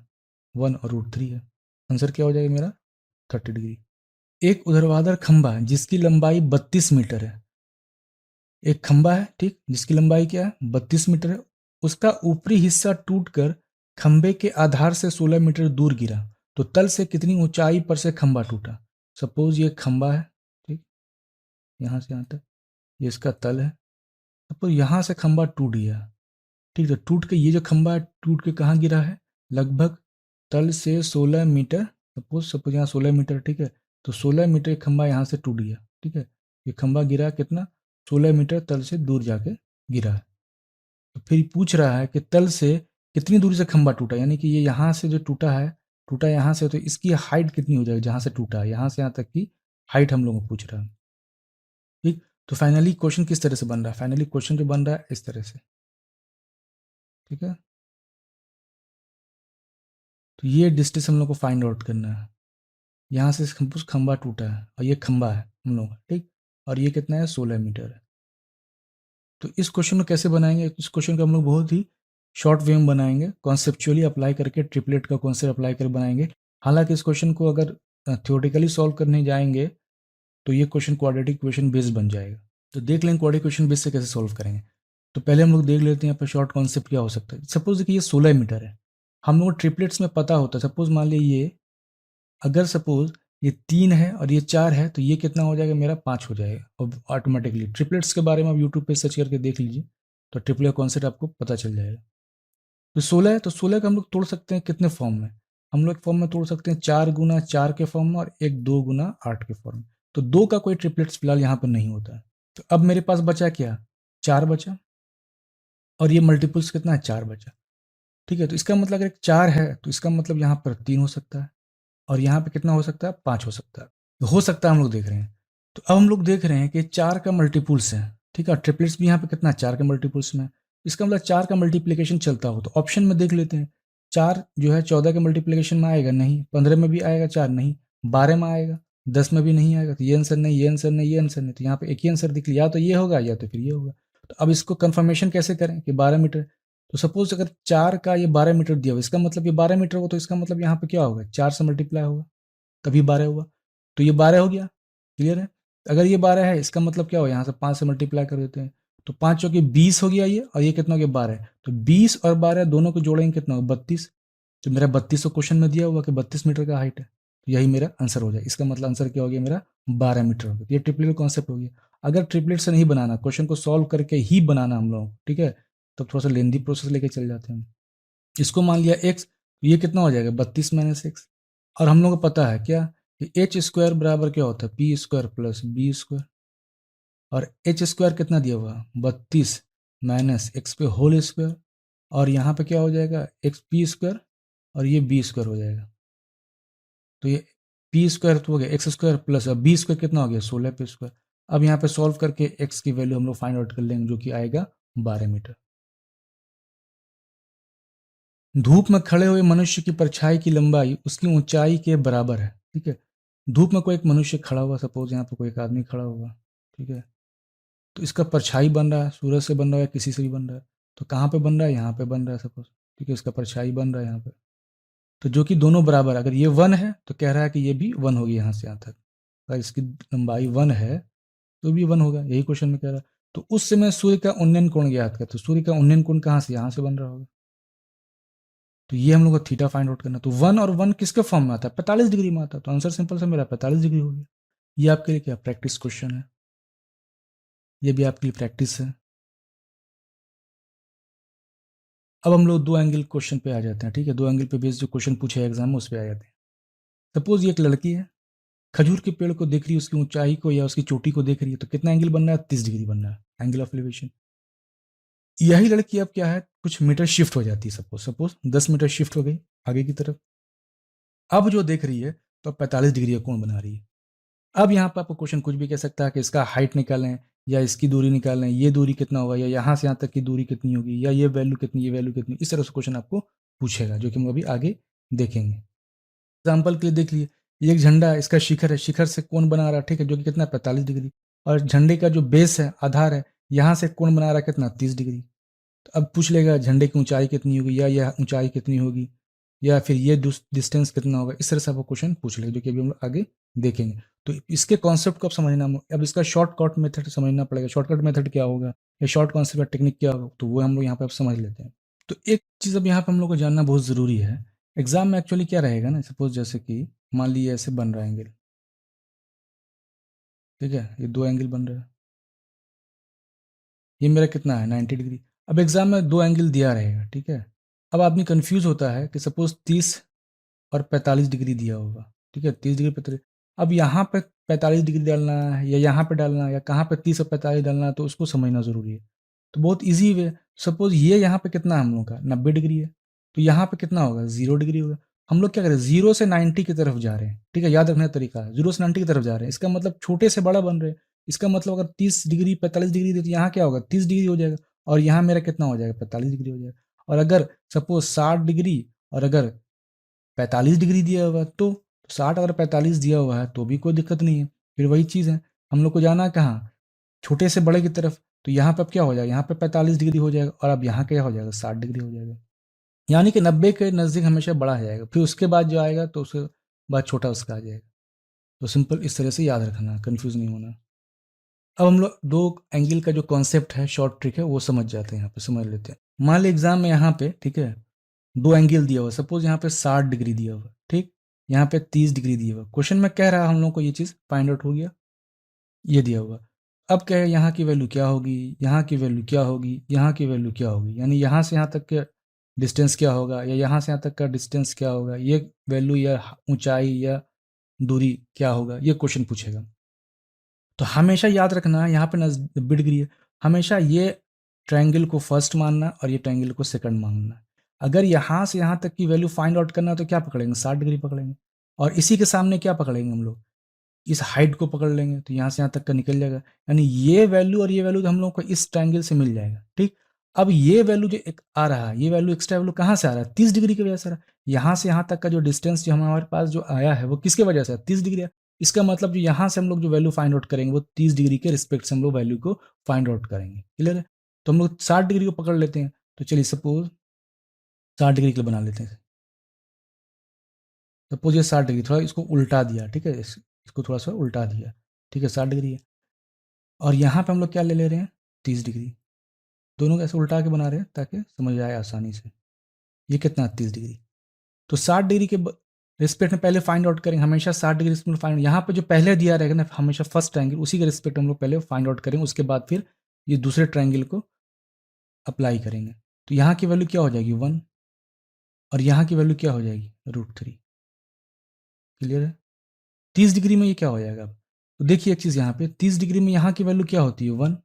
1 और √3 है। आंसर क्या हो जाएगा मेरा 30 डिग्री। एक ऊर्ध्वाधर खंभा जिसकी लंबाई 32 मीटर है, एक खंभा है, ठीक, जिसकी लंबाई क्या है 32 मीटर है, उसका ऊपरी हिस्सा टूटकर खंभे के आधार से 16 मीटर दूर गिरा, तो तल से कितनी ऊंचाई पर से खंभा टूटा। सपोज ये खंभा है, ठीक, यहाँ से यहाँ तक ये इसका तल है। सपोज यहाँ से खंभा टूट गया, ठीक है, टूट के ये जो खंभा है टूट के कहाँ गिरा है, लगभग तल से 16 मीटर, सपोज सपोज यहाँ 16 मीटर, ठीक है। तो 16 मीटर खंभा यहाँ से टूट गया, ठीक है। ये खंभा गिरा कितना 16 मीटर तल से दूर जाके गिरा है। तो फिर पूछ रहा है कि तल से कितनी दूरी से खंभा टूटा, यानी कि ये यहाँ से जो टूटा है, टूटा यहाँ से, तो इसकी हाइट कितनी हो जाएगी जहाँ से टूटा है, यहाँ से यहाँ तक की हाइट हम लोगों को पूछ रहा है, ठीक। तो फाइनली क्वेश्चन किस तरह से बन रहा है, फाइनली क्वेश्चन जो बन रहा है इस तरह से, ठीक है। तो ये डिस्टेंस हम लोग को फाइंड आउट करना है। यहाँ से खंबा टूटा है और ये खंबा है हम लोग का, ठीक, और ये कितना है 16 मीटर है। तो इस क्वेश्चन को कैसे बनाएंगे, इस क्वेश्चन को हम लोग बहुत ही शॉर्ट वे में बनाएंगे, कॉन्सेप्चुअली अप्लाई करके, ट्रिपलेट का कॉन्सेप्ट अप्लाई कर बनाएंगे। हालांकि इस क्वेश्चन को अगर थ्योरेटिकली सॉल्व करने जाएंगे तो ये क्वेश्चन क्वाड्रेटिक क्वेश्चन बेस बन जाएगा। तो देख लेंगे क्वाड्रेटिक क्वेश्चन बेस से कैसे सॉल्व करेंगे। तो पहले हम लोग देख लेते हैं यहाँ पर शॉर्ट कॉन्सेप्ट क्या हो सकता है। सपोज देखिए ये 16 मीटर है, हम लोग ट्रिपलेट्स में पता होता है, सपोज मान लीजिए ये, अगर सपोज ये 3 है और ये 4 है, तो ये कितना हो जाएगा मेरा 5 हो जाएगा, और ऑटोमेटिकली ट्रिपलेट्स के बारे में आप यूट्यूब पे सर्च करके देख लीजिए, तो ट्रिपलेट कॉन्सेप्ट आपको पता चल जाएगा। तो 16 है, तो 16 का हम लोग तोड़ सकते हैं कितने फॉर्म में, हम लोग फॉर्म में तोड़ सकते हैं 4 × 4 के फॉर्म में और एक 2 × 8 के फॉर्म में। तो 2 का कोई ट्रिपलेट्स फिलहाल यहाँ पर नहीं होता है। तो अब मेरे पास बचा क्या, 4 बचा, और ये मल्टीपल्स कितना है 4 बचा, ठीक है। तो इसका मतलब अगर 4 है तो इसका मतलब यहाँ पर 3 हो सकता है, और यहाँ पे कितना हो सकता है 5 हो सकता है, तो हो सकता है हम लोग देख रहे हैं। तो अब हम लोग देख रहे हैं कि 4 का मल्टीपुल्स है, ठीक है, ट्रिपलेट्स भी यहाँ पे कितना 4 के मल्टीपुल्स में, इसका मतलब 4 का मल्टीप्लिकेशन चलता हो। तो ऑप्शन में देख लेते हैं, 4 जो है 14 के मल्टीप्लिकेशन में आएगा नहीं, 15 में भी आएगा 4 नहीं, 12 में आएगा, 10 में भी नहीं आएगा, तो ये आंसर नहीं, ये आंसर नहीं, ये आंसर नहीं। तो यहाँ पे एक ही आंसर दिख लिया, या तो ये होगा या तो फिर ये होगा। तो अब इसको कंफर्मेशन कैसे करें कि 12 मीटर। तो सपोज अगर 4 का ये 12 मीटर दिया हुआ, इसका मतलब ये 12 मीटर होगा, तो इसका मतलब यहाँ पे क्या होगा 4 से मल्टीप्लाई होगा तभी 12 हुआ। तो ये 12 हो गया, क्लियर है। अगर ये 12 है इसका मतलब क्या हो, यहाँ से 5 से मल्टीप्लाई कर देते हैं, तो 5 चौके 20 हो गया ये, और ये कितना हो गया 12। तो 20 और 12 दोनों को जोड़ेंगे कितना होगा 32। तो मेरा 32 क्वेश्चन में दिया हुआ कि 32 मीटर का हाइट है, तो यही मेरा आंसर हो जाए। इसका मतलब आंसर क्या हो गया मेरा 12 मीटर हो गया। ये ट्रिपलेट कॉन्सेप्ट हो गया। अगर ट्रिपलेट से नहीं बनाना, क्वेश्चन को सॉल्व करके ही बनाना हम लोग, ठीक है, तो थोड़ा सा लेंदी प्रोसेस लेके चल जाते हैं। इसको मान लिया x, ये कितना हो जाएगा 32 माइनस एक्स। और हम लोग को पता है क्या कि एच स्क्वायर बराबर क्या होता है p square plus b square. और एच स्क्वायर कितना दिया हुआ 32 माइनस एक्स पे होल स्क्वायर। और यहाँ पे क्या हो जाएगा एक्स पी स्क्वायर और ये बी स्क्वायर हो जाएगा। तो ये पी स्क्वायर तो हो गया एक्स स्क्वायर प्लस अब बी स्क्वायर कितना हो गया 16 पी स्क्वायर। अब यहाँ पे सॉल्व करके एक्स की वैल्यू हम लोग फाइंड आउट कर लेंगे जो कि आएगा 12 मीटर। धूप में खड़े हुए मनुष्य की परछाई की लंबाई उसकी ऊंचाई के बराबर है। ठीक है, धूप में कोई एक मनुष्य खड़ा हुआ, सपोज यहाँ पे कोई एक आदमी खड़ा हुआ। ठीक है, तो इसका परछाई बन रहा है, सूरज से बन रहा है, किसी से भी बन रहा है। तो कहाँ पे बन रहा है, यहाँ पे बन रहा है सपोज। ठीक है, इसका परछाई बन रहा है यहाँ पे। तो जो कि दोनों बराबर है, अगर ये 1 है तो कह रहा है कि ये भी 1 होगी यहाँ से यहाँ तक। अगर इसकी लंबाई 1 है तो भी 1 होगा, यही क्वेश्चन में कह रहा है। तो उस समय सूर्य का उन्नयन कोण ज्ञात कर। तो सूर्य का उन्नयन कोण कहाँ से, यहाँ से बन रहा होगा। तो ये हम लोग को थीटा फाइंड आउट करना। तो 1 और 1 किसके फॉर्म में आता है 45 डिग्री में आता है। तो आंसर सिंपल से मेरा 45 डिग्री हो गया। ये आपके लिए क्या प्रैक्टिस क्वेश्चन है, ये भी आपके लिए प्रैक्टिस है। अब हम लोग दो एंगल क्वेश्चन पे आ जाते हैं। ठीक है, दो एंगल पे बेस्ड जो क्वेश्चन पूछे एग्जाम में उस पर आ जाते हैं। सपोज ये एक लड़की है, खजूर के पेड़ को देख रही है, उसकी ऊंचाई को या उसकी चोटी को देख रही है। तो कितना एंगल बन रहा है 30 डिग्री बन रहा है एंगल ऑफ एलिवेशन। यही लड़की अब क्या है कुछ मीटर शिफ्ट हो जाती है, सपोज सपोज 10 मीटर शिफ्ट हो गई आगे की तरफ। अब जो देख रही है तो 45 डिग्री का कोण बना रही है। अब यहाँ पर आपको क्वेश्चन कुछ भी कह सकता है कि इसका हाइट निकालें या इसकी दूरी निकालें, ये दूरी कितना होगा या यहाँ से यहाँ तक की दूरी कितनी होगी या ये वैल्यू कितनी, ये वैल्यू कितनी। इस तरह से क्वेश्चन आपको पूछेगा जो कि हम अभी आगे देखेंगे। एग्जाम्पल के लिए देख लिए, ये एक झंडा है, इसका शिखर है, शिखर से कोण बना रहा है। ठीक है, जो कि कितना 45 डिग्री। और झंडे का जो बेस है आधार है, यहाँ से कोण बना रहा है कितना 30 डिग्री। तो अब पूछ लेगा झंडे की ऊंचाई कितनी होगी या यह ऊंचाई कितनी होगी या फिर ये डिस्टेंस कितना होगा। इस तरह से आपको क्वेश्चन पूछ लेगा जो कि अभी हम लोग आगे देखेंगे। तो इसके कॉन्सेप्ट को आप समझना, अब इसका शॉर्टकट मेथड समझना पड़ेगा। शॉर्टकट मेथड क्या होगा या शॉर्ट कॉन्सेप्ट या टेक्निक क्या होगा, तो वो हम लोग यहाँ पे अब समझ लेते हैं। तो एक चीज़ अब यहाँ पे हम लोग को जानना बहुत ज़रूरी है। एग्जाम में एक्चुअली क्या रहेगा ना, सपोज जैसे कि मान लीजिए ऐसे बन रहा है एंगल। ठीक है, ये दो एंगल बन रहा है, ये मेरा कितना है 90 डिग्री। अब एग्जाम में दो एंगल दिया रहेगा। ठीक है, अब आदमी कंफ्यूज होता है कि सपोज 30 और 45 डिग्री दिया होगा। ठीक है, 30 डिग्री 45। अब यहाँ पे 45 डिग्री डालना है या यहाँ पे डालना है या कहाँ पे 30 और 45 डालना है, तो उसको समझना जरूरी है। तो बहुत ईजी वे, सपोज ये यहाँ पे कितना है हम लोग का 90 डिग्री है, तो यहाँ पे कितना होगा 0 डिग्री होगा। हम लोग क्या करें 0 से 90 की तरफ जा रहे हैं। ठीक है, याद रखने का तरीका है 0 से 90 की तरफ जा रहे हैं, इसका मतलब छोटे से बड़ा बन रहे हैं। इसका मतलब अगर 30 डिग्री 45 डिग्री दे तो यहाँ क्या होगा 30 डिग्री हो जाएगा। और यहाँ मेरा कितना हो जाएगा 45 डिग्री हो जाएगा। और अगर सपोज 60 डिग्री और अगर 45 डिग्री दिया हुआ है, तो 60 अगर 45 दिया हुआ है तो भी कोई दिक्कत नहीं है। फिर वही चीज़ है, हम लोग को जाना है कहाँ छोटे से बड़े की तरफ। तो यहाँ पे अब क्या हो जाएगा, यहाँ पे 45 डिग्री हो जाएगा और अब यहाँ क्या हो जाएगा 60 डिग्री हो जाएगा। यानी कि 90 के नज़दीक हमेशा बड़ा आ जाएगा, फिर उसके बाद जो आएगा तो उसके बाद छोटा उसका आ जाएगा। तो सिंपल इस तरह से याद रखना, कंफ्यूज नहीं होना। अब हम लोग दो एंगल का जो कॉन्सेप्ट है, शॉर्ट ट्रिक है, वो समझ जाते हैं। यहाँ पे समझ लेते हैं। मान ली एग्जाम में यहाँ पे ठीक है दो एंगल दिया हुआ, सपोज यहाँ पे 60 डिग्री दिया हुआ। ठीक, यहाँ पे 30 डिग्री दिया हुआ। क्वेश्चन में कह रहा है हम लोग को ये चीज़ फाइंड आउट हो गया, ये दिया हुआ। अब क्या है यहाँ की वैल्यू क्या होगी, यहाँ की वैल्यू क्या होगी, यहाँ की वैल्यू क्या होगी, यानी यहाँ से यहाँ तक के डिस्टेंस क्या होगा या यहाँ से यहाँ तक का डिस्टेंस क्या होगा, ये वैल्यू या ऊंचाई या दूरी क्या होगा, ये क्वेश्चन पूछेगा। तो हमेशा याद रखना यहाँ पे 90 डिग्री है, हमेशा ये ट्रायंगल को फर्स्ट मानना और ये ट्रायंगल को सेकंड मानना। अगर यहाँ से यहाँ तक की वैल्यू फाइंड आउट करना है तो क्या पकड़ेंगे 60 डिग्री पकड़ेंगे। और इसी के सामने क्या पकड़ेंगे हम लोग, इस हाइट को पकड़ लेंगे, तो यहाँ से यहाँ तक का निकल जाएगा। यानी ये वैल्यू और ये वैल्यू हम लोग को इस ट्रायंगल से मिल जाएगा। ठीक, अब ये वैल्यू जो एक आ रहा है, ये वैल्यू एक्स्ट्रा वैल्यू कहाँ से आ रहा है 30 डिग्री की वजह से आ रहा है। यहाँ से यहाँ तक का जो डिस्टेंस जो हमारे पास जो आया है वो किसके वजह से 30 डिग्री है। इसका मतलब जो यहाँ से हम लोग जो वैल्यू फाइंड आउट करेंगे वो 30 डिग्री के रिस्पेक्ट से हम लोग वैल्यू को फाइंड आउट करेंगे। क्लियर है, तो हम लोग 60 डिग्री को पकड़ लेते हैं। तो चलिए सपोज 60 डिग्री के लिए बना लेते हैं। सपोज ये 60 डिग्री, थोड़ा इसको उल्टा दिया। ठीक है, इसको थोड़ा सा उल्टा दिया। ठीक है, 60 डिग्री है और यहाँ पे हम लोग क्या ले ले रहे हैं 30 डिग्री। दोनों को ऐसे उल्टा के बना रहे हैं ताकि समझ आए आसानी से। ये कितना 30 डिग्री। तो 60 डिग्री के रिस्पेक्ट में पहले फाइंड आउट करेंगे, हमेशा 60 डिग्री रिस्पेक्ट फाइंड। यहाँ पे जो पहले दिया रहेगा ना हमेशा फर्स्ट ट्रायंगल, उसी के रिस्पेक्ट हम लोग पहले फाइंड आउट करेंगे, उसके बाद फिर ये दूसरे ट्रायंगल को अप्लाई करेंगे। तो यहाँ की वैल्यू क्या हो जाएगी 1। और यहाँ की वैल्यू क्या हो जाएगी, √3। क्लियर है? 30 डिग्री में ये क्या हो जाएगा अब? तो देखिए एक चीज़ यहाँ पे 30 डिग्री में यहाँ की वैल्यू क्या होती है, 1।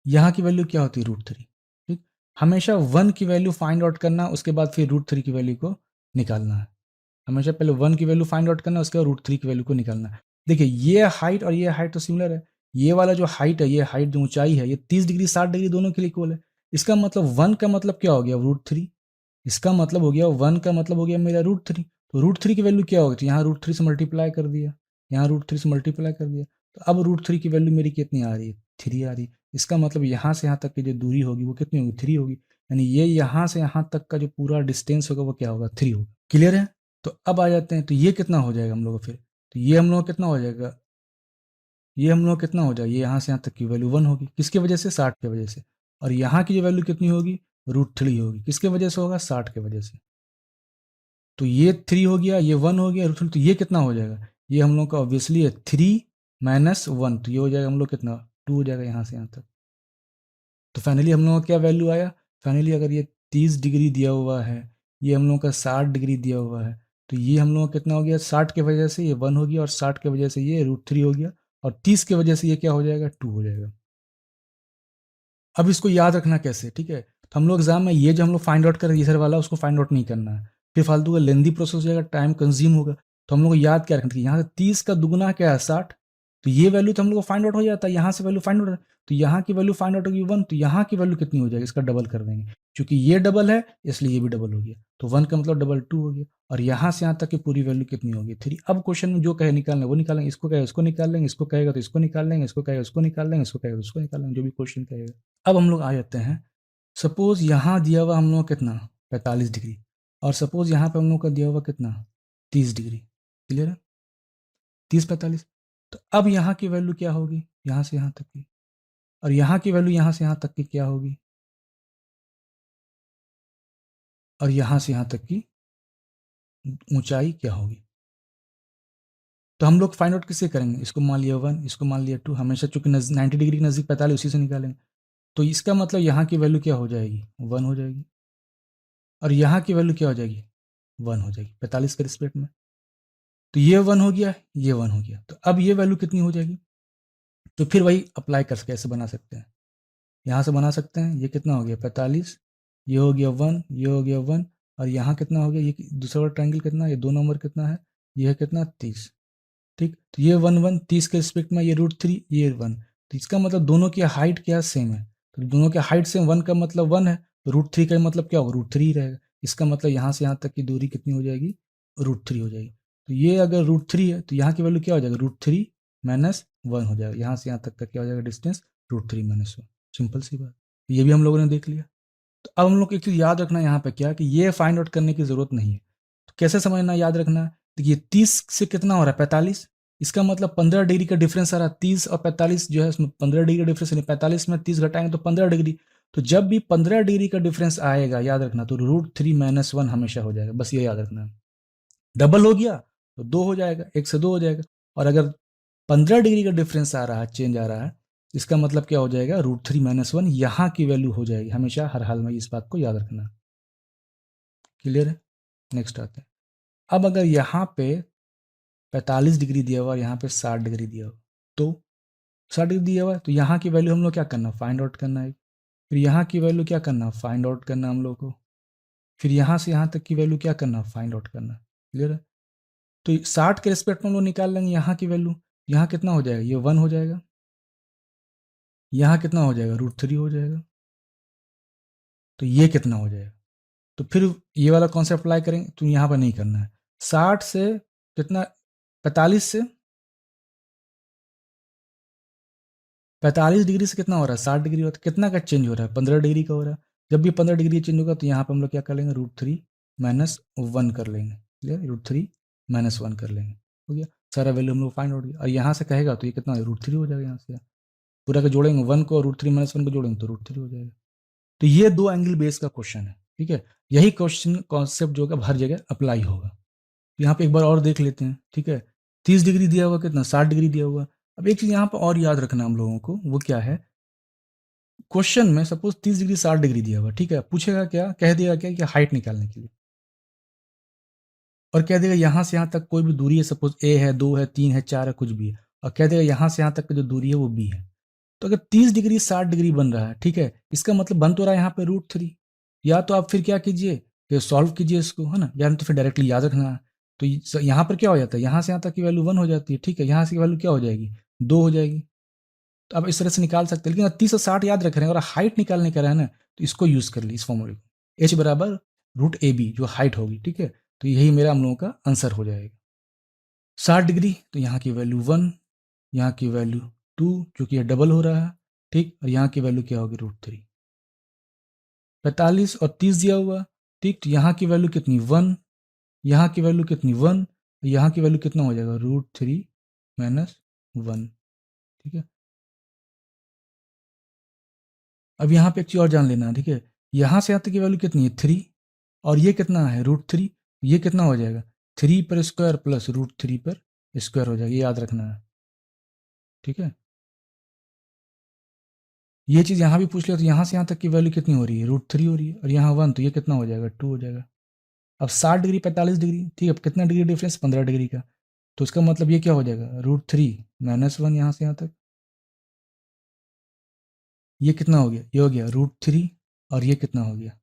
यहाँ की वैल्यू क्या होती है, √3। ठीक, हमेशा 1 की वैल्यू फाइंड आउट करना, उसके बाद फिर √3 की वैल्यू को निकालना है। हमेशा पहले 1 की वैल्यू फाइंड आउट करना, उसके बाद √3 की वैल्यू को निकालना है। देखिए ये हाइट और ये हाइट तो सिमिलर है। ये वाला जो हाइट है, ये हाइट जो ऊंचाई है, ये 30 डिग्री 60 डिग्री दोनों के लिए इक्वल है। इसका मतलब 1 का मतलब क्या हो गया, √3। इसका मतलब हो गया 1 का मतलब हो गया मेरा √3। तो √3 की वैल्यू क्या होगी, तो यहाँ √3 से मल्टीप्लाई कर दिया, यहाँ √3 से मल्टीप्लाई कर दिया। तो अब √3 की वैल्यू मेरी कितनी आ रही है, 3 आ रही है। इसका मतलब यहाँ से यहाँ तक की जो दूरी होगी वो कितनी होगी, 3 होगी। यानी ये यहाँ से यहाँ तक का जो पूरा डिस्टेंस होगा वो क्या होगा, 3 होगा। क्लियर है? तो अब आ जाते हैं, तो ये कितना हो जाएगा हम लोग फिर, तो ये हम लोग कितना हो जाएगा, ये हम लोग कितना हो जाएगा, ये यहाँ से यहाँ तक की वैल्यू 1 होगी, किसके वजह से, 60 के वजह से। और यहाँ की जो वैल्यू कितनी होगी, √3 होगी, किसके वजह से होगा, 60 के वजह से। तो ये 3 हो गया, ये 1 हो गया, √3, तो ये कितना हो जाएगा, ये हम लोग का ऑब्वियसली है 3 - 1, तो ये हो जाएगा हम लोग कितना, 2 हो जाएगा यहाँ से यहाँ तक। तो फाइनली हम लोग का क्या वैल्यू आया, फाइनली अगर ये 30 डिग्री दिया हुआ है, ये हम लोग का 60 डिग्री दिया हुआ है, तो ये हम लोग का कितना हो गया, 60 के वजह से ये 1 हो गया, और 60 के वजह से ये √3 हो गया, और 30 के वजह से ये क्या हो जाएगा, 2 हो जाएगा। अब इसको याद रखना कैसे, ठीक है, तो हम लोग एग्जाम में ये जो हम लोग फाइंड आउट कर रहे हैं, ये सर वाला, उसको फाइंड आउट नहीं करना है, फिर फालतू का लेंदी प्रोसेस हो जाएगा, टाइम कंज्यूम होगा। तो हम लोग को याद क्या रखना है, यहाँ से 30 का दुगुना क्या है, 60। तो ये वैल्यू तो हम लोग को फाइंड आउट हो जाता है, यहाँ से वैल्यू फाइंड आउट, तो यहाँ की वैल्यू फाइंड आउट होगी 1, तो यहाँ की वैल्यू कितनी हो जाएगी, इसका डबल कर देंगे, क्योंकि ये डबल है इसलिए ये भी डबल हो गया, तो 1 का मतलब डबल 2 हो गया। और यहाँ से यहाँ तक की पूरी वैल्यू कितनी होगी, 3। अब क्वेश्चन में जो कहे निकालना वो निकालेंगे, इसको कहे उसको निकाल लेंगे, इसको कहेगा तो इसको निकाल लेंगे, इसको कहेगा उसको निकाल लेंगे, इसको कहेगा तो उसको निकाल लेंगे, जो भी क्वेश्चन कहेगा। अब हम लोग आ जाते हैं, सपोज यहाँ दिया हुआ हम लोग कितना, 45 डिग्री, और सपोज यहाँ पे हम लोग का दिया हुआ कितना, 30 डिग्री। क्लियर है? 30 45। तो अब यहाँ की वैल्यू क्या होगी, यहाँ से यहाँ तक की, और यहाँ की वैल्यू यहाँ से यहाँ तक की क्या होगी, और यहाँ से यहाँ तक की ऊंचाई क्या होगी। तो हम लोग फाइंड आउट किससे करेंगे, इसको मान लिया 1, इसको मान लिया 2, हमेशा चूंकि 90 डिग्री के नज़दीक 45, उसी से निकालेंगे। तो इसका मतलब यहाँ की वैल्यू क्या हो जाएगी, 1 हो जाएगी, और यहाँ की वैल्यू क्या हो जाएगी, 1 हो जाएगी 45 के रिस्पेक्ट में। तो ये 1 हो गया, ये 1 हो गया, तो अब ये वैल्यू कितनी हो जाएगी, तो फिर वही अप्लाई कर कैसे बना सकते हैं, यहाँ से बना सकते हैं। ये कितना हो गया, 45, ये हो गया 1, ये हो गया 1, और यहाँ कितना हो गया, ये दूसरा वाला ट्रायंगल कितना, ये 2 नंबर कितना है, ये है कितना, 30। ठीक, तो ये 1 1 30 के रिस्पेक्ट में, ये √3, ये 1, तो इसका मतलब दोनों की हाइट क्या सेम है, तो दोनों की हाइट सेम, 1 का मतलब 1 है, तो √3 का मतलब क्या होगा, √3 ही रहेगा। इसका मतलब यहाँ से यहाँ तक की दूरी कितनी हो जाएगी, √3 हो जाएगी। तो ये अगर √3 है तो यहाँ की वैल्यू क्या हो जाएगा, √3 - 1 हो जाएगा, यहाँ से यहाँ तक का क्या हो जाएगा डिस्टेंस, √3 - 1। सिंपल सी बात, ये भी हम लोगों ने देख लिया। तो अब हम लोग को एक चीज़ याद रखना है यहाँ पे क्या, कि ये फाइंड आउट करने की जरूरत नहीं है। तो कैसे समझना, याद रखना है, देखिए 30 से कितना हो रहा है, 45, इसका मतलब 15 डिग्री का डिफरेंस आ रहा है, 30 और 45 जो है उसमें 15 डिग्री का डिफरेंस नहीं, 45 में 30 घटाएंगे तो 15 डिग्री। तो जब भी 15 डिग्री का डिफरेंस आएगा, याद रखना, तो √3 - 1 हमेशा हो जाएगा, बस ये याद रखना है। डबल हो गया तो 2 हो जाएगा, 1 से 2 हो जाएगा। और अगर 15 डिग्री का डिफरेंस आ रहा है, चेंज आ रहा है, इसका मतलब क्या हो जाएगा, √3 - 1 यहाँ की वैल्यू हो जाएगी, हमेशा हर हाल में इस बात को याद रखना। क्लियर है? नेक्स्ट आते हैं। अब अगर यहाँ पे 45 डिग्री दिया हुआ और यहाँ पे 60 डिग्री दिया हुआ, तो 60 डिग्री दिया हुआ है, तो यहाँ की वैल्यू हम लोग क्या करना, फाइंड आउट करना है। फिर यहाँ की वैल्यू क्या करना, फाइंड आउट करना हम लोग को। फिर यहाँ से यहाँ तक की वैल्यू क्या करना, फाइंड आउट करना। क्लियर है? तो 60 के रिस्पेक्ट में हम लोग निकाल लेंगे यहाँ की वैल्यू। यहाँ कितना हो जाएगा, ये 1 हो जाएगा, यहाँ कितना हो जाएगा, √3 हो जाएगा, तो ये कितना हो जाएगा। तो फिर ये वाला कॉन्सेप्ट अप्लाई करेंगे, तो यहाँ पर नहीं करना है। 60 से कितना, 45 से 45 डिग्री से कितना हो रहा है, 60 डिग्री होता है, कितना का चेंज हो रहा है, 15 डिग्री का हो रहा है। जब भी 15 डिग्री चेंज होगा तो यहाँ पर हम लोग क्या कर लेंगे, √3 - 1 कर लेंगे। क्लियर, √3 - 1 कर लेंगे, हो गया सारा वैल्यू हम लोग फाइंड आउट गया। और यहाँ से कहेगा तो ये कितना, √3 हो जाएगा। यहाँ से पूरा का जोड़ेंगे, 1 को √3 - 1 को जोड़ेंगे तो √3 हो जाएगा। तो ये 2 एंगल बेस का क्वेश्चन है, ठीक है। यही क्वेश्चन कॉन्सेप्ट जो है हर जगह अप्लाई होगा। यहाँ पे एक बार और देख लेते हैं, ठीक है। 30 डिग्री दिया हुआ, कितना, 60 डिग्री दिया हुआ। अब एक चीज़ यहाँ पर और याद रखना हम लोगों को, वो क्या है, क्वेश्चन में सपोज 30 डिग्री 60 डिग्री दिया हुआ, ठीक है, पूछेगा क्या, कह देगा क्या कि हाइट निकालने के लिए, और कह देगा यहाँ से यहाँ तक कोई भी दूरी है, सपोज ए है, 2 है, 3 है, 4 है, कुछ भी है, और कह देगा यहाँ से यहाँ तक की जो दूरी है वो बी है। तो अगर 30 डिग्री 60 डिग्री बन रहा है, ठीक है, इसका मतलब बन तो रहा है यहाँ पे √3। या तो आप फिर क्या कीजिए कि सॉल्व कीजिए इसको, है ना, या तो फिर डायरेक्टली याद रखना है। तो यहाँ पर क्या हो जाता है, यहाँ से यहाँ तक की वैल्यू 1 हो जाती है, ठीक है, यहाँ से की वैल्यू क्या हो जाएगी, 2 हो जाएगी। तो आप इस तरह से निकाल सकते हैं, लेकिन 30 और 60 याद रख रहे हैं और हाइट निकालने का है ना, तो इसको यूज कर ली, इस फॉर्मूले को, h बराबर √AB जो हाइट होगी, ठीक है। तो यही मेरा हम लोगों का आंसर हो जाएगा। 60 डिग्री तो यहाँ की वैल्यू 1, यहाँ की वैल्यू 2, क्योंकि ये डबल हो रहा है, ठीक, और यहाँ की वैल्यू क्या होगी, √3। 45 और 30 दिया हुआ, ठीक, तो यहाँ की वैल्यू कितनी, 1, यहाँ की वैल्यू कितनी, 1, यहाँ की वैल्यू कितना हो जाएगा, √3 माइनस 1, ठीक है। अब यहाँ पे एक चीज़ और जान लेना है, ठीक है, यहाँ से यहाँ तक की वैल्यू कितनी है, 3, और ये कितना है, √3, ये कितना हो जाएगा, 3 पर स्क्वायर प्लस √3 पर स्क्वायर हो जाएगा, ये याद रखना है, ठीक है। ये चीज़ यहाँ भी पूछ लिया तो यहाँ से यहाँ तक की वैल्यू कितनी हो रही है, √3 हो रही है, और यहाँ 1, तो ये कितना हो जाएगा, 2 हो जाएगा। अब 60 डिग्री 45 डिग्री, ठीक है, अब कितना डिग्री डिफरेंस, 15 डिग्री का, तो इसका मतलब ये क्या हो जाएगा, √3 माइनस 1, यहाँ से यहाँ तक, ये कितना हो गया, ये हो गया √3, और ये कितना हो गया,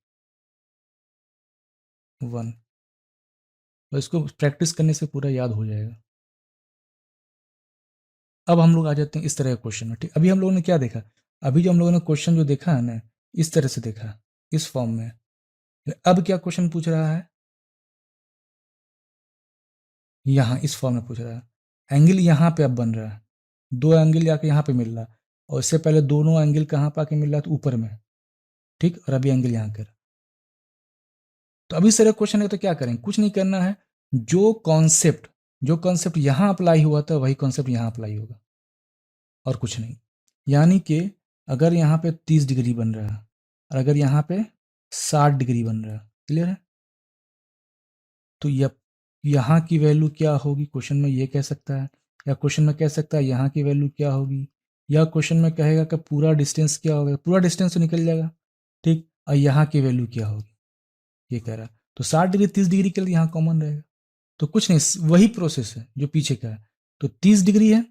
1। और इसको प्रैक्टिस करने से पूरा याद हो जाएगा। अब हम लोग आ जाते हैं इस तरह के क्वेश्चन में, ठीक, अभी हम लोगों ने क्या देखा, अभी जो हम लोगों ने क्वेश्चन जो देखा है ना, इस तरह से देखा, इस फॉर्म में। अब क्या क्वेश्चन पूछ रहा है, यहाँ इस फॉर्म में पूछ रहा है, एंगल यहाँ पे अब बन रहा है, दो एंगल जाके यहाँ पे मिल रहा है, और इससे पहले दोनों एंगल कहाँ पे आके मिल रहा है, तो ऊपर में, ठीक, और अभी एंगल यहाँ कर। तो अभी इस तरह क्वेश्चन है तो क्या करें, कुछ नहीं करना है, जो कॉन्सेप्ट यहाँ अप्लाई हुआ था वही कॉन्सेप्ट यहाँ अप्लाई होगा, और कुछ नहीं। यानी कि अगर यहाँ पे 30 डिग्री बन रहा है और अगर यहाँ पे 60 डिग्री बन रहा है, क्लियर है, तो यहाँ की वैल्यू क्या होगी, क्वेश्चन में ये कह सकता है, या क्वेश्चन में कह सकता है यहाँ की वैल्यू क्या होगी, या क्वेश्चन में कहेगा कि पूरा डिस्टेंस क्या होगा, पूरा डिस्टेंस तो निकल जाएगा, ठीक, और यहाँ की वैल्यू क्या होगी, ये कह रहा है। तो 60 डिग्री 30 डिग्री के लिए यहाँ कॉमन रहेगा, तो कुछ नहीं, वही प्रोसेस है जो पीछे का है। तो 30 डिग्री है,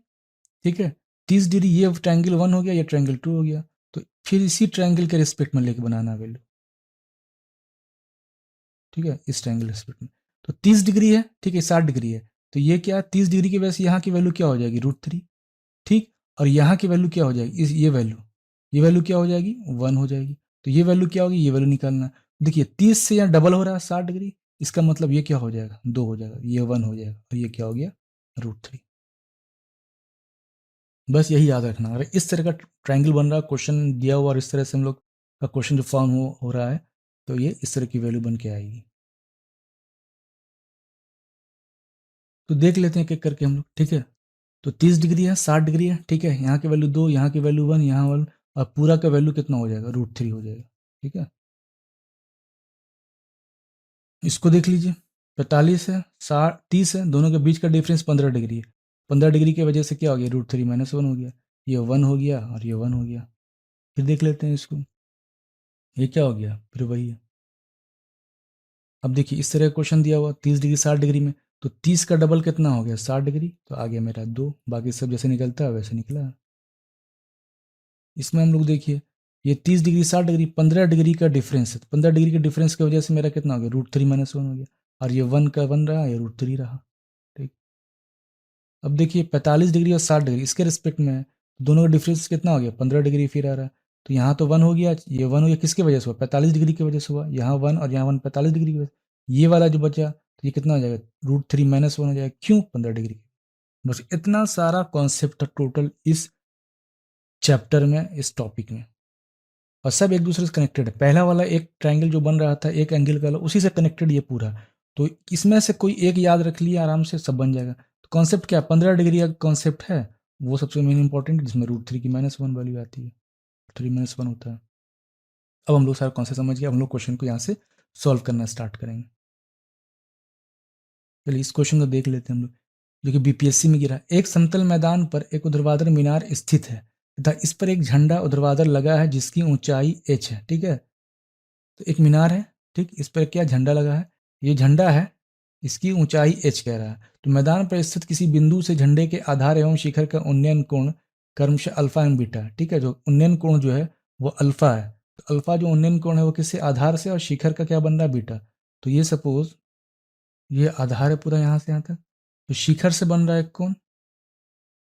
ठीक है, 30 डिग्री, ये ट्रायंगल 1 हो गया, ये ट्रायंगल 2 हो गया, तो फिर इसी ट्रायंगल के रिस्पेक्ट में लेके बनाना वैल्यू, ठीक है, इस ट्रायंगल रिस्पेक्ट में। तो 30 डिग्री है, ठीक है, 60 डिग्री है, तो ये क्या है, 30 डिग्री की वजह से यहाँ की वैल्यू क्या हो जाएगी, √3, ठीक, और यहाँ की वैल्यू क्या हो जाएगी, ये वैल्यू क्या हो जाएगी, 1 हो जाएगी। तो ये वैल्यू क्या होगी, ये वैल्यू निकालना। देखिए 30 से यहाँ डबल हो रहा है 60 डिग्री, इसका मतलब ये क्या हो जाएगा, 2 हो जाएगा, ये 1 हो जाएगा, और ये क्या हो गया, √3। बस यही याद रखना, अगर इस तरह का ट्रायंगल बन रहा है, क्वेश्चन दिया हुआ, और इस तरह से हम लोग का क्वेश्चन जो फॉर्म हो रहा है, तो ये इस तरह की वैल्यू बन के आएगी। तो देख लेते हैं एक एक करके हम लोग, ठीक है। तो 30 डिग्री है, 60 डिग्री है, ठीक है, यहाँ की वैल्यू 2, यहाँ की वैल्यू 1, यहाँ 1, और पूरा का वैल्यू कितना हो जाएगा, √3 हो जाएगा, ठीक है। इसको देख लीजिए, 45 है, 60 30 है, दोनों के बीच का डिफरेंस 15 डिग्री है, 15 डिग्री की वजह से क्या हो गया, √3 माइनस 1 हो गया, ये 1 हो गया और ये 1 हो गया। फिर देख लेते हैं इसको, ये क्या हो गया, फिर वही है। अब देखिए इस तरह का क्वेश्चन दिया हुआ 30 डिग्री 60 डिग्री में, तो 30 का डबल कितना हो गया, 60 डिग्री, तो आ गया मेरा 2, बाकी सब जैसे निकलता है वैसे निकला। इसमें हम लोग देखिए, ये 30 डिग्री 60 डिग्री 15 डिग्री का डिफरेंस है, तो 15 डिग्री के डिफरेंस की वजह से मेरा कितना हो गया, √3 माइनस 1 हो गया, और ये 1 का 1 रहा, ये √3 रहा, ठीक। अब देखिए 45 डिग्री और 60 डिग्री इसके रिस्पेक्ट में है, तो दोनों का डिफरेंस कितना हो गया, 15 डिग्री फिर आ रहा है, तो यहाँ तो 1 हो गया, ये 1 हो गया, किसकी वजह से हुआ, 45 डिग्री की वजह से हुआ, यहाँ 1 और यहाँ 1 45 डिग्री की वजह से, ये वाला जो बचा तो ये कितना हो जाएगा, √3 माइनस 1 हो जाएगा, क्यों, 15 डिग्री। बस इतना सारा कॉन्सेप्ट था टोटल इस चैप्टर में, इस टॉपिक में, और सब एक दूसरे से कनेक्टेड है। पहला वाला एक ट्रायंगल जो बन रहा था एक एंगल का, उसी से कनेक्टेड ये पूरा, तो इसमें से कोई एक याद रख लिया आराम से सब बन जाएगा। तो कॉन्सेप्ट क्या, 15 डिग्री का कॉन्सेप्ट है, वो सबसे मेन इंपॉर्टेंट, जिसमें √3 की माइनस 1 वैल्यू आती है, 3 माइनस 1 होता है। अब हम लोग सारा कॉन्सेप्ट समझ गए, हम लोग क्वेश्चन को यहाँ से सॉल्व करना स्टार्ट करेंगे। चलिए इस क्वेश्चन को देख लेते हैं हम लोग, जो कि बीपीएससी में गिरा। एक समतल मैदान पर एक ऊर्ध्वाधर मीनार स्थित है, तथा इस पर एक झंडा ऊर्ध्वाधर लगा है जिसकी ऊंचाई h है, ठीक है। तो एक मीनार है, ठीक, इस पर क्या झंडा लगा है, ये झंडा है, इसकी ऊंचाई h कह रहा है। तो मैदान पर स्थित किसी बिंदु से झंडे के आधार एवं शिखर का उन्नयन कोण क्रमशः अल्फा एवं बीटा, ठीक है। जो उन्नयन कोण जो है वो अल्फा है, तो अल्फा जो उन्नयन कोण है वो किससे, आधार से, और शिखर का क्या बन रहा है, बीटा। तो ये सपोज ये आधार है पूरा यहाँ से यहाँ तक, तो शिखर से बन रहा है एक कोण,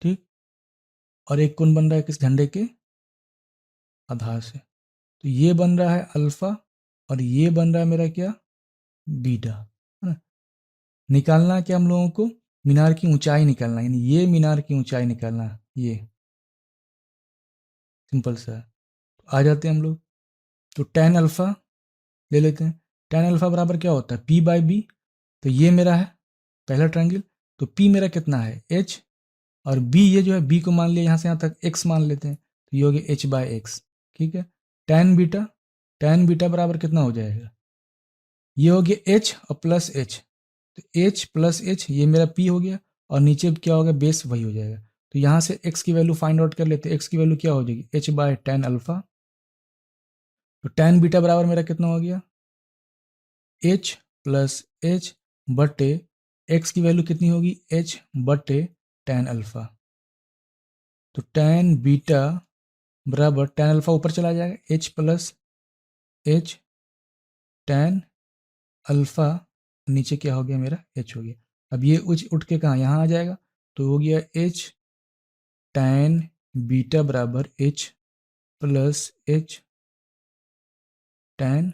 ठीक, और एक कोण बन रहा है किस, झंडे के आधार से। तो ये बन रहा है अल्फा और ये बन रहा है मेरा क्या, बीटा, है ना। निकालना है क्या हम लोगों को, मीनार की ऊंचाई निकालना है, यानी ये मीनार की ऊंचाई निकालना है, ये सिंपल सा है। तो आ जाते हैं हम लोग, तो टेन अल्फा ले लेते हैं। टेन अल्फा बराबर क्या होता है, पी बाई बी। तो ये मेरा है पहला ट्रायंगल, तो पी मेरा कितना है, एच, और बी ये जो है, बी को मान लिया यहाँ से यहाँ तक, एक्स मान लेते हैं, तो ये हो गया एच बाई एक्स, ठीक है। टेन बीटा, टेन बीटा बराबर कितना हो जाएगा, ये हो गया एच और प्लस एच, तो एच प्लस एच ये मेरा पी हो गया, और नीचे क्या होगा, बेस वही हो जाएगा। तो यहाँ से एक्स की वैल्यू फाइंड आउट कर लेते हैं, एक्स की वैल्यू क्या हो जाएगी, एच बाय टेन अल्फा। तो टेन बीटा बराबर मेरा कितना हो गया, एच प्लस एच बटे एक्स की वैल्यू कितनी होगी, एच बटे टेन अल्फा। तो टेन बीटा बराबर टेन अल्फा ऊपर चला जाएगा, H plus H tan alpha, नीचे क्या हो गया मेरा, एच हो गया। अब ये उठ के कहाँ, यहाँ आ जाएगा, तो हो गया एच टेन बीटा बराबर H plus H tan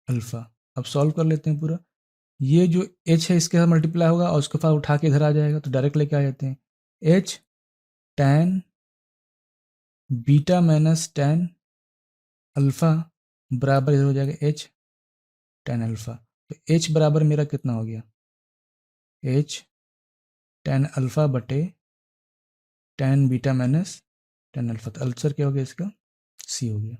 alpha. अब सॉल्व कर लेते हैं पूरा, ये जो एच है इसके साथ मल्टीप्लाई होगा और उसके साथ उठा के इधर आ जाएगा, तो डायरेक्ट लेके आ जाते हैं, H tan beta minus tan alpha बराबर इधर हो जाएगा एच टेन अल्फा। तो एच बराबर मेरा कितना हो गया, एच टेन अल्फा बटे tan beta minus tan alpha. तो आंसर क्या हो गया इसका, सी हो गया।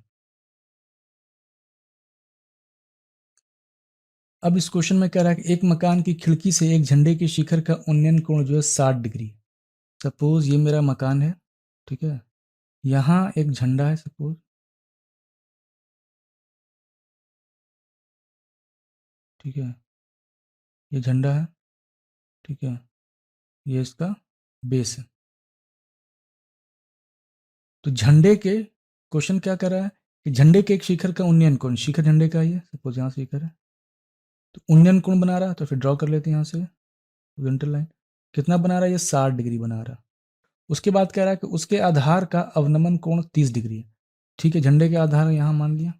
अब इस क्वेश्चन में कह रहा है कि एक मकान की खिड़की से एक झंडे के शिखर का उन्नयन कोण जो है 60 डिग्री। सपोज ये मेरा मकान है, ठीक है, यहाँ एक झंडा है सपोज, ठीक है, ये झंडा है, ठीक है, ये इसका बेस है। तो झंडे के क्वेश्चन क्या कर रहा है कि झंडे के एक शिखर का उन्नयन कोण, शिखर झंडे का ही है, सपोज यहाँ शिखर है, तो उन्नयन कोण बना रहा है, तो फिर ड्रॉ कर लेते हैं यहाँ से हॉरिजॉन्टल लाइन, कितना बना रहा है, ये 60 डिग्री बना रहा है। उसके बाद कह रहा है कि उसके आधार का अवनमन कोण 30 डिग्री है, ठीक है, झंडे के आधार यहाँ मान लिया,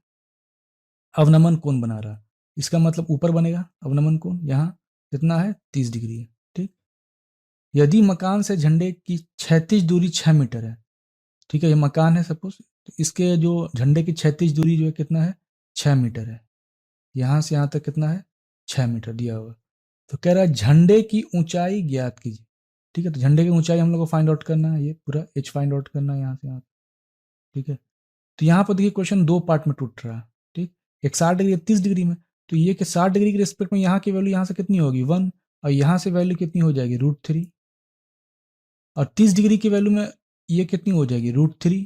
अवनमन कोण बना रहा है, इसका मतलब ऊपर बनेगा अवनमन कोण, यहाँ कितना है, 30 डिग्री है, ठीक। यदि मकान से झंडे की क्षैतिज दूरी 6 मीटर है, ठीक है, ये मकान है सपोज, तो इसके जो झंडे की क्षैतिज दूरी जो है कितना है, 6 मीटर है, यहाँ से यहाँ तक कितना है, 6 मीटर दिया हुआ। तो कह रहा है झंडे की ऊंचाई ज्ञात कीजिए, ठीक है, तो झंडे की ऊंचाई हम लोग को फाइंड आउट करना है, ये पूरा एच फाइंड आउट करना है यहाँ से यहाँ, ठीक है। तो यहाँ पर देखिए क्वेश्चन दो पार्ट में टूट रहा है, ठीक, एक 60 डिग्री 30 डिग्री में, तो ये कि 60 डिग्री के रिस्पेक्ट में यहाँ की वैल्यू यहाँ से कितनी होगी 1, और यहाँ से वैल्यू कितनी हो जाएगी √3, और 30 डिग्री की वैल्यू में ये कितनी हो जाएगी √3,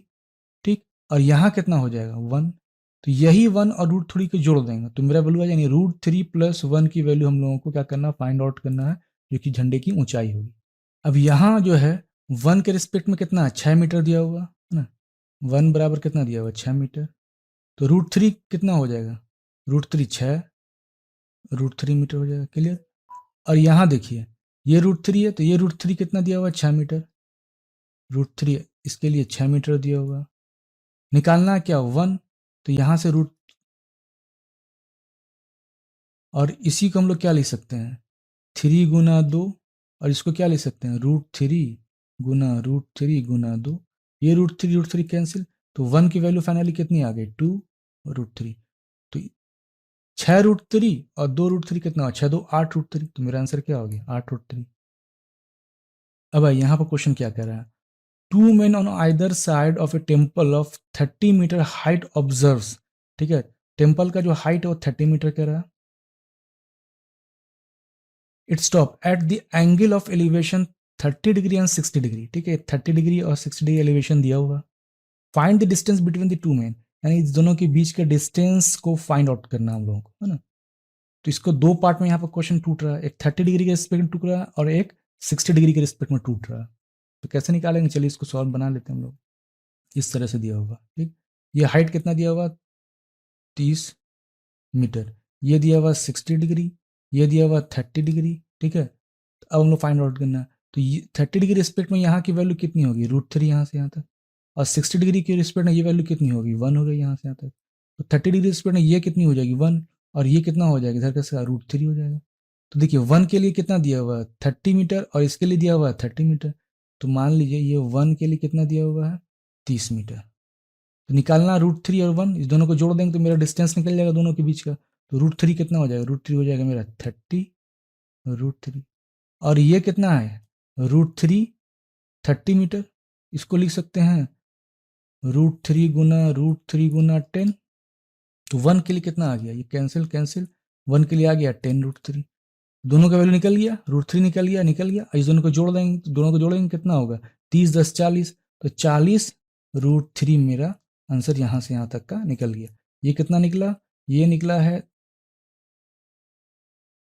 ठीक, और यहाँ कितना हो जाएगा 1, तो यही 1 और √3 को जोड़ देंगे तो मेरा वैल्यू आ जाएगी √3 प्लस 1 की वैल्यू हम लोगों को क्या करना, फाइंड आउट करना है, जो कि झंडे की ऊंचाई होगी। अब यहाँ जो है 1 के रिस्पेक्ट में कितना है, 6 मीटर दिया हुआ है ना, 1 बराबर कितना दिया हुआ है, 6 मीटर, तो √3 कितना हो जाएगा, √3 6, √3 मीटर हो जाएगा, क्लियर। और यहाँ देखिए ये √3 है, तो ये √3 कितना दिया हुआ है, 6 मीटर, √3 इसके लिए 6 मीटर दिया हुआ है। निकालना है क्या 1, तो यहाँ से रूट, और इसी को हम लोग क्या लिख सकते हैं 3 गुना 2, और इसको क्या लिख सकते हैं √3 गुना √3 गुना 2, ये √3 कैंसिल, तो 1 की वैल्यू फाइनली कितनी आ गई 2 √3, तो 6 √3 और 2 √3 कितना हुआ, 6 2 8 √3, तो मेरा आंसर क्या हो गया 8 √3। अब यहाँ पर क्वेश्चन क्या कह रहा है, 2 men on either side of a temple of 30 metre height observes, ठीक है, टेम्पल का जो हाइट है वो 30 मीटर कह रहा है, it stop at the angle of elevation 30 degree and 60 degree, ठीक है, 30 डिग्री और 60 डिग्री एलिवेशन दिया हुआ। Find the distance between the two man, यानी इस दोनों के बीच के डिस्टेंस को फाइंड आउट करना हम लोगों को, है ना। तो इसको दो पार्ट में यहाँ पर क्वेश्चन टूट रहा है, एक 30 डिग्री के रिस्पेक्ट में टूट रहा है और एक 60 डिग्री के रिस्पेक्ट में टूट रहा है। तो कैसे निकालेंगे, चलिए इसको सॉल्व बना लेते हैं हम लोग। इस तरह से दिया होगा, ठीक, ये हाइट कितना दिया हुआ 30 मीटर, ये दिया हुआ 60 डिग्री, ये दिया हुआ 30 डिग्री, ठीक है। तो अब हम लोग फाइंड आउट करना है, तो ये 30 डिग्री रिस्पेक्ट में यहाँ की वैल्यू कितनी होगी, √3 यहाँ से यहाँ तक, और 60 डिग्री के रिस्पेक्ट में ये वैल्यू कितनी होगी, 1 हो गई यहाँ से यहाँ तक। तो 30 डिग्री रिस्पेक्ट में ये कितनी हो जाएगी 1, और ये कितना हो जाएगा इधर का √3 हो जाएगा। तो देखिए 1 के लिए कितना दिया हुआ है 30 मीटर, और इसके लिए दिया हुआ है 30 मीटर। तो मान लीजिए ये 1 के लिए कितना दिया हुआ है 30 मीटर। तो निकालना √3 और 1, इस दोनों को जोड़ देंगे तो मेरा डिस्टेंस निकल जाएगा दोनों के बीच का। तो √3 कितना हो जाएगा, √3 हो जाएगा मेरा 30 √3, और ये कितना है √3 30 मीटर, इसको लिख सकते हैं √3 गुना 10। तो 1 के लिए कितना आ गया, ये कैंसिल कैंसिल, 1 के लिए आ गया 10 √3, दोनों का वैल्यू निकल गया, √3 निकल गया। इस दोनों को जोड़ देंगे, दोनों को जोड़ेंगे कितना होगा 30 10 40, तो 40 √3 मेरा आंसर यहाँ से यहाँ तक का निकल गया। ये कितना निकला, ये निकला है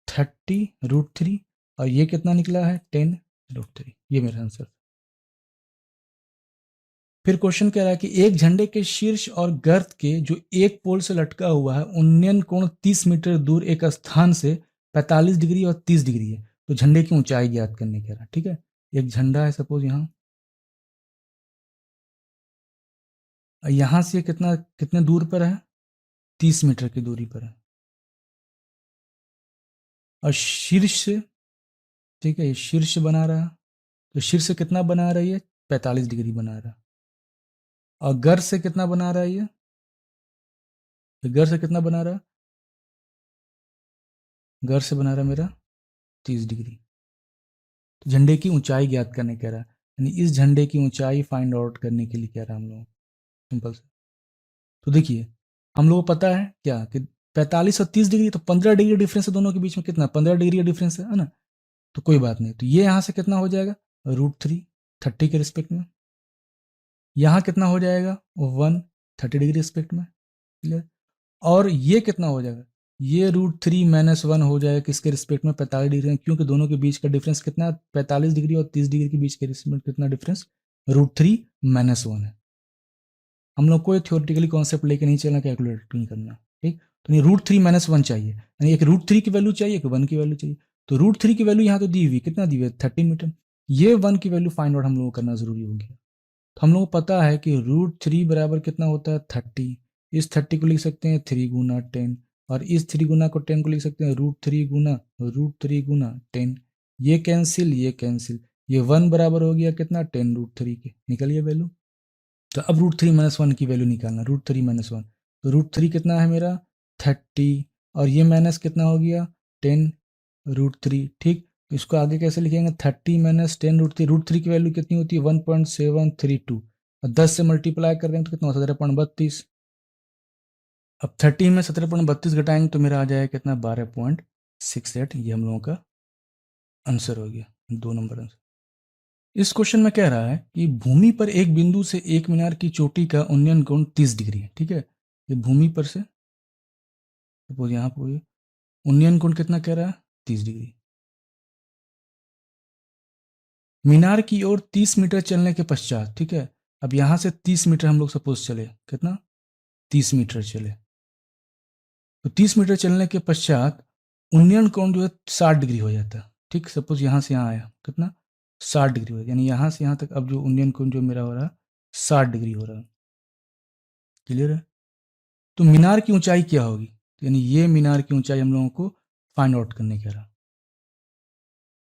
30 √3, और ये कितना निकला है 10 √3, ये मेरा आंसर। फिर क्वेश्चन कह रहा है कि एक झंडे के शीर्ष और गर्त के जो एक पोल से लटका हुआ है उन्नयन कोण 30 मीटर दूर एक स्थान से 45 डिग्री और 30 डिग्री है, तो झंडे की ऊंचाई ज्ञात करने कह रहा है, ठीक है। एक झंडा है सपोज यहाँ से कितना कितने दूर पर है 30 मीटर की दूरी पर है, और शीर्ष से, ठीक है, ये शीर्ष बना रहा है, तो शीर्ष से कितना बना रहा है ये 45 डिग्री बना रहा है, और गर्त से कितना बना रहा है ये गर्त से कितना बना रहा है, गर्त से बना रहा है मेरा 30 डिग्री। तो झंडे की ऊंचाई ज्ञात करने कह रहा है, यानी इस झंडे की ऊंचाई फाइंड आउट करने के लिए कह रहा है हम लोग, सिंपल से। तो देखिए हम लोगों को पता है क्या कि 45 और 30 डिग्री, तो 15 डिग्री डिफरेंस है दोनों के बीच में, कितना 15 डिग्री का डिफरेंस है ना। तो कोई बात नहीं, तो ये यहाँ से कितना हो जाएगा √3 30 के रिस्पेक्ट में, यहाँ कितना हो जाएगा 1 30 डिग्री रिस्पेक्ट में, क्लियर। और ये कितना हो जाएगा, ये √3 - 1 हो जाएगा किसके रिस्पेक्ट में 45 डिग्री में, क्योंकि दोनों के बीच का डिफरेंस कितना है 45 डिग्री और 30 डिग्री के बीच के रिस्पेक्ट कितना डिफरेंस √3 - 1 है। हम लोग को थ्योरेटिकली कॉन्सेप्ट लेके नहीं चलना, कैलकुलेट नहीं करना, ठीक। तो नहीं √3 - 1 चाहिए, यानी एक √3 की वैल्यू चाहिए, एक 1 की वैल्यू चाहिए। तो √3 की वैल्यू यहाँ तो दी हुई, कितना दी हुई है 30 मीटर, ये 1 की वैल्यू फाइंड आउट हम लोगों को करना जरूरी हो गया। तो हम लोगों को पता है कि √3 बराबर कितना होता है 30, इस 30 को लिख सकते हैं 3 गुना 10, और इस 3 गुना को 10 को लिख सकते हैं √3 गुना 10, ये कैंसिल ये कैंसिल, ये 1 बराबर हो गया कितना 10 √3 के, निकल गया वैल्यू। तो अब √3 - 1 की वैल्यू निकालना, √3 - 1, तो √3 कितना है मेरा 30, और ये माइनस कितना हो गया 10 √3, ठीक। तो इसको आगे कैसे लिखेंगे 30 - 10 √3 की वैल्यू कितनी होती है 1.732, और 10 से मल्टीप्लाई कर देंगे तो कितना 17.32, अब 30 में 17.32 घटाएंगे तो मेरा आ जाएगा कितना 12.68, ये हम लोगों का आंसर हो गया, 2 नंबर आंसर। इस क्वेश्चन में कह रहा है कि भूमि पर एक बिंदु से एक मीनार की चोटी का उन्नयन कोण 30 डिग्री है, ठीक है। ये भूमि पर से सपोज यहाँ पर उन्नयन कोण कितना कह रहा है 30 डिग्री, मीनार की ओर 30 मीटर चलने के पश्चात, ठीक है। अब यहाँ से 30 मीटर हम लोग सपोज चले, कितना 30 मीटर चले, तो 30 मीटर चलने के पश्चात उन्नयन कोण जो है 60 डिग्री हो जाता है, ठीक। सपोज यहाँ से यहाँ आया कितना 60 डिग्री हो, यानी यहाँ से यहाँ तक अब जो उन्नयन कोण जो मेरा हो रहा है 60 डिग्री हो रहा है, क्लियर है। तो मीनार की ऊंचाई क्या होगी, यानी ये मीनार की ऊंचाई हम लोगों को फाइंड आउट करने कह रहा।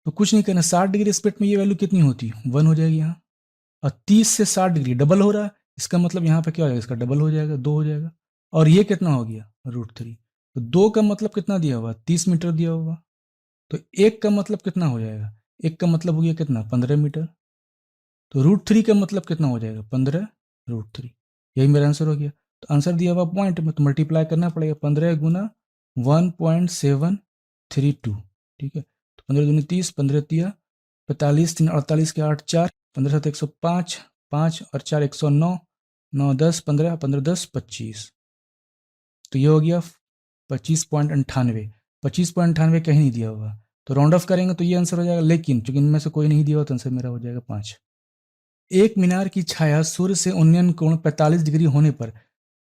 तो कुछ नहीं करना, 60 डिग्री रिस्पेक्ट में ये वैल्यू कितनी होती है 1 हो जाएगी यहाँ, और 30 से 60 डिग्री डबल हो रहा है, इसका मतलब यहाँ पे क्या हो जाएगा इसका डबल हो जाएगा 2 हो जाएगा, और ये कितना हो गया √3, तो 2 का मतलब कितना दिया हुआ 30 मीटर दिया हुआ, तो 1 का मतलब कितना हो जाएगा, 1 का मतलब हो गया कितना 15 मीटर, तो √3 का मतलब कितना हो जाएगा 15 √3, यही मेरा आंसर हो गया। तो आंसर दिया हुआ पॉइंट में तो मल्टीप्लाई करना पड़ेगा 15 गुना 1.732, ठीक है। तो 15 दूनी 30, 15 तिया 45 3 48 के 8 4 15 7 105 5 और 4 109 9 10 15 15 10 25। तो ये हो गया 25.98। 25.98 कहीं नहीं दिया हुआ, तो राउंड ऑफ करेंगे तो ये आंसर हो जाएगा, लेकिन चूंकि इनमें से कोई नहीं दिया हुआ तो आंसर मेरा हो जाएगा 5। एक मीनार की छाया सूर्य से उन्नयन कोण 45 डिग्री होने पर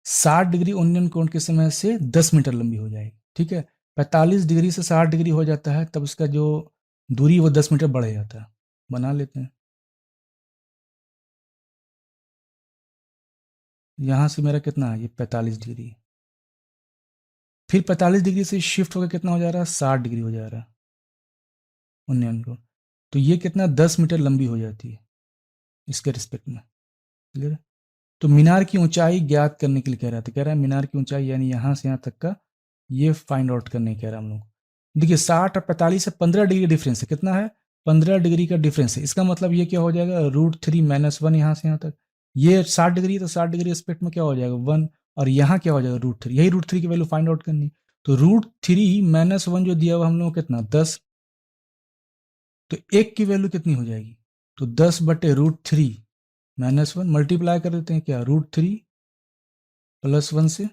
60 डिग्री उन्नयन कोण के समय से 10 मीटर लंबी हो जाएगी। ठीक है, 45 डिग्री से 60 डिग्री हो जाता है तब उसका जो दूरी वो 10 मीटर बढ़ जाता है। बना लेते हैं। यहां से मेरा कितना है, ये 45 डिग्री, फिर 45 डिग्री से शिफ्ट होकर कितना हो जा रहा है, 60 डिग्री हो जा रहा है उन्नयन कोण। तो ये कितना 10 मीटर लंबी हो जाती है इसके रिस्पेक्ट में। क्लियर है? तो मीनार की ऊंचाई ज्ञात करने के लिए कह रहा था, कह रहा है मीनार की ऊंचाई यानी यहां से यहां तक का ये फाइंड आउट करने कह रहा है हम लोग। देखिए 60 और 45 से 15 डिग्री डिफरेंस है, कितना है, 15 डिग्री का डिफरेंस है। इसका मतलब ये क्या हो जाएगा, √3 - 1 यहाँ से यहाँ तक। ये 60 डिग्री, तो 60 डिग्री रिस्पेक्ट में क्या हो जाएगा 1, और यहाँ क्या हो जाएगा √3। यही √3 की वैल्यू फाइंड आउट करनी। तो √3 - 1 जो दिया हुआ हम लोग कितना 10, तो एक की वैल्यू कितनी हो जाएगी, तो 10/√3 - 1 मल्टीप्लाई कर देते हैं क्या √3 + 1 से,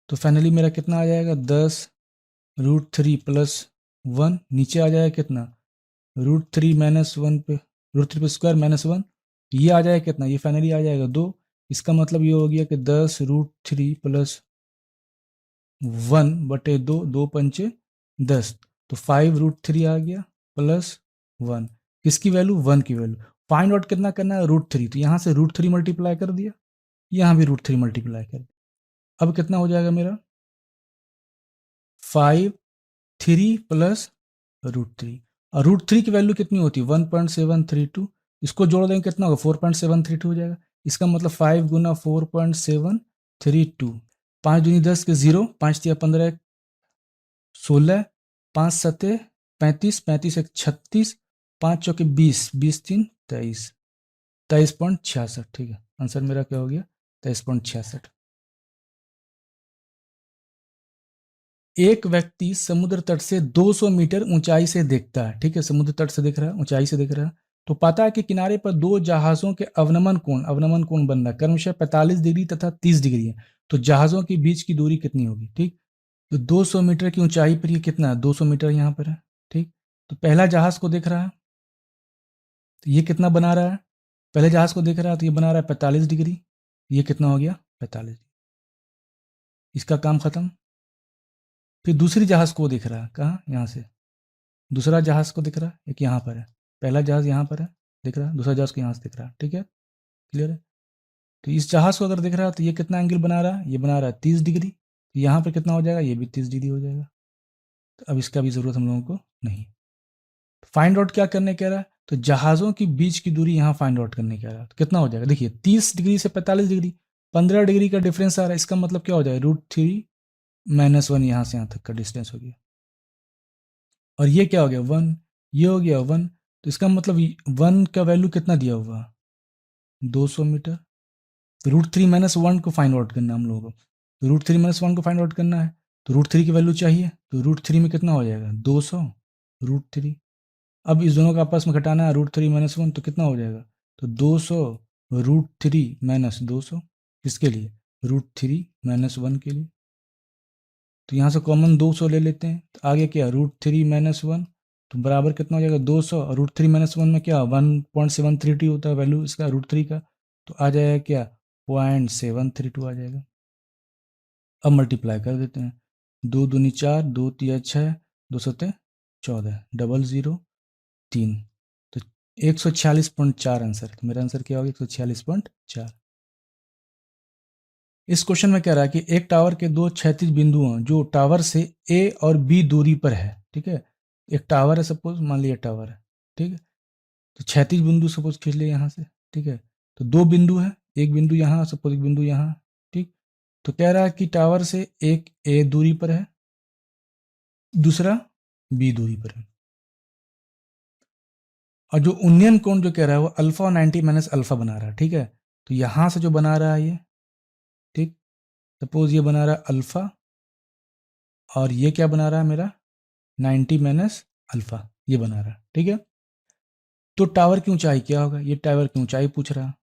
तो फाइनली मेरा कितना आ जाएगा 10√3 + 1, नीचे आ जाएगा कितना √3 - 1 पे √3 पे स्क्वायर -1, ये आ जाएगा कितना, ये फाइनली आ जाएगा 2। इसका मतलब ये हो गया कि 10√3 + 1/2, 2×5 = 10, तो 5√3 आ गया +1, किसकी वैल्यू 1 की वैल्यू। फाइंड आउट कितना करना है √3, तो यहाँ से √3 मल्टीप्लाई कर दिया, यहाँ भी √3 मल्टीप्लाई कर दिया। अब कितना हो जाएगा मेरा 5 3 + √3, और √3 की वैल्यू कितनी होती है 1.732, इसको जोड़ देंगे कितना होगा 4.732 हो जाएगा। इसका मतलब 5 × 4.732, 5 दूनी 10 के 0, 5 तिया 15 16, 5 7 35, 35 1 36, 5 चौके 20, 20 3 23, 23.66। ठीक है, आंसर मेरा क्या हो गया 23.66। एक व्यक्ति समुद्र तट से 200 मीटर ऊंचाई से देखता है। ठीक है, समुद्र तट से देख रहा है, ऊंचाई से देख रहा है, तो पता है कि किनारे पर दो जहाजों के अवनमन कोण बन रहा है क्रमशः 45 डिग्री तथा 30 डिग्री है। तो जहाजों के बीच की दूरी कितनी होगी। ठीक, तो 200 मीटर की ऊंचाई पर ये कितना है 200 मीटर यहाँ पर है। ठीक, तो पहला जहाज को देख रहा है, तो ये कितना बना रहा है, पहले जहाज को देख रहा है तो ये बना रहा है 45 डिग्री, ये कितना हो गया 45, इसका काम खत्म। फिर दूसरी जहाज को देख रहा है, कहाँ, यहाँ से दूसरा जहाज को दिख रहा है, एक यहाँ पर है, पहला जहाज यहाँ पर है दिख रहा है, दूसरा जहाज को यहाँ से दिख रहा है। ठीक है, क्लियर है। तो इस जहाज को अगर दिख रहा है तो ये कितना एंगल बना रहा है, ये बना रहा है 30 डिग्री, तो यहाँ पर कितना हो जाएगा, ये भी 30 डिग्री हो जाएगा। तो अब इसका भी जरूरत हम लोगों को नहीं। फाइंड आउट क्या करने कह रहा है, तो जहाजों की बीच की दूरी यहाँ फाइंड आउट करने कह रहा है। तो कितना हो जाएगा, देखिए 30 डिग्री से 45 डिग्री 15 डिग्री का डिफरेंस आ रहा है, इसका मतलब क्या हो जाएगा √3 - 1 यहाँ से यहाँ तक का डिस्टेंस हो गया, और ये क्या हो गया 1, ये हो गया 1, तो इसका मतलब 1 का वैल्यू कितना दिया हुआ 200 मीटर। तो √3 - 1 को फाइंड आउट करना है हम लोगों को, तो √3 - 1 को फाइंड आउट करना है, तो √3 की वैल्यू चाहिए, तो √3 में कितना हो जाएगा 200 √3। अब इस दोनों का आपस में घटाना है √3 - 1, तो कितना हो जाएगा, तो 200 √3 - 200, किसके लिए √3 - 1 के लिए। तो यहाँ से कॉमन 200 ले लेते हैं, तो आगे क्या √3 - 1, तो बराबर कितना हो जाएगा 200, और √3 - 1 में क्या 1.732 होता है वैल्यू इसका √3 का, तो आ जाएगा क्या 0.732 आ जाएगा। अब मल्टीप्लाई कर देते हैं, 2 दूनी 4, 2 तिया 6, 2 सत्ते 14, 003, तो 146.4 आंसर। तो मेरा आंसर क्या होगा 146.4। इस क्वेश्चन में कह रहा है कि एक टावर के दो क्षैतिज बिंदु हैं जो टावर से ए और बी दूरी पर है। ठीक है, एक टावर है, सपोज मान लिया टावर है। ठीक है, तो क्षैतिज बिंदु सपोज खींच लिया यहाँ से। ठीक है, तो दो बिंदु है, एक बिंदु यहाँ, सपोज एक बिंदु यहाँ। ठीक, तो कह रहा है कि टावर से एक ए दूरी पर है, दूसरा बी दूरी पर है, और जो उन्नयन कोण जो कह रहा है वो अल्फा और 90 - अल्फा बना रहा है। ठीक है, तो यहाँ से जो बना रहा है ये, ठीक, सपोज ये बना रहा है अल्फा, और ये क्या बना रहा है मेरा 90 - अल्फा, ये बना रहा है, ठीक है। तो टावर की ऊंचाई क्या होगा, ये टावर की ऊंचाई पूछ रहा है,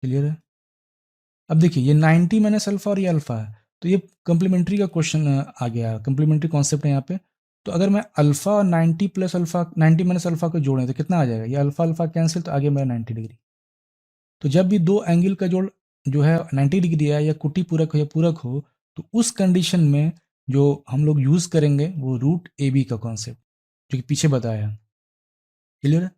क्लियर है। अब देखिए ये 90 माइनस अल्फा और ये अल्फा है, तो ये कंप्लीमेंट्री का क्वेश्चन आ गया, कंप्लीमेंट्री कॉन्सेप्ट है यहाँ पे। तो अगर मैं अल्फा और 90 प्लस अल्फा 90 माइनस अल्फा को जोड़ें तो कितना आ जाएगा, ये अल्फा अल्फा कैंसिल, तो आगे मेरा 90 डिग्री। तो जब भी दो एंगल का जोड़ जो है 90 डिग्री है, या कुटी पूरक हो या पूरक हो, तो उस कंडीशन में जो हम लोग यूज करेंगे वो रूट ए बी का कॉन्सेप्ट, जो कि पीछे बताया है, क्लियर है।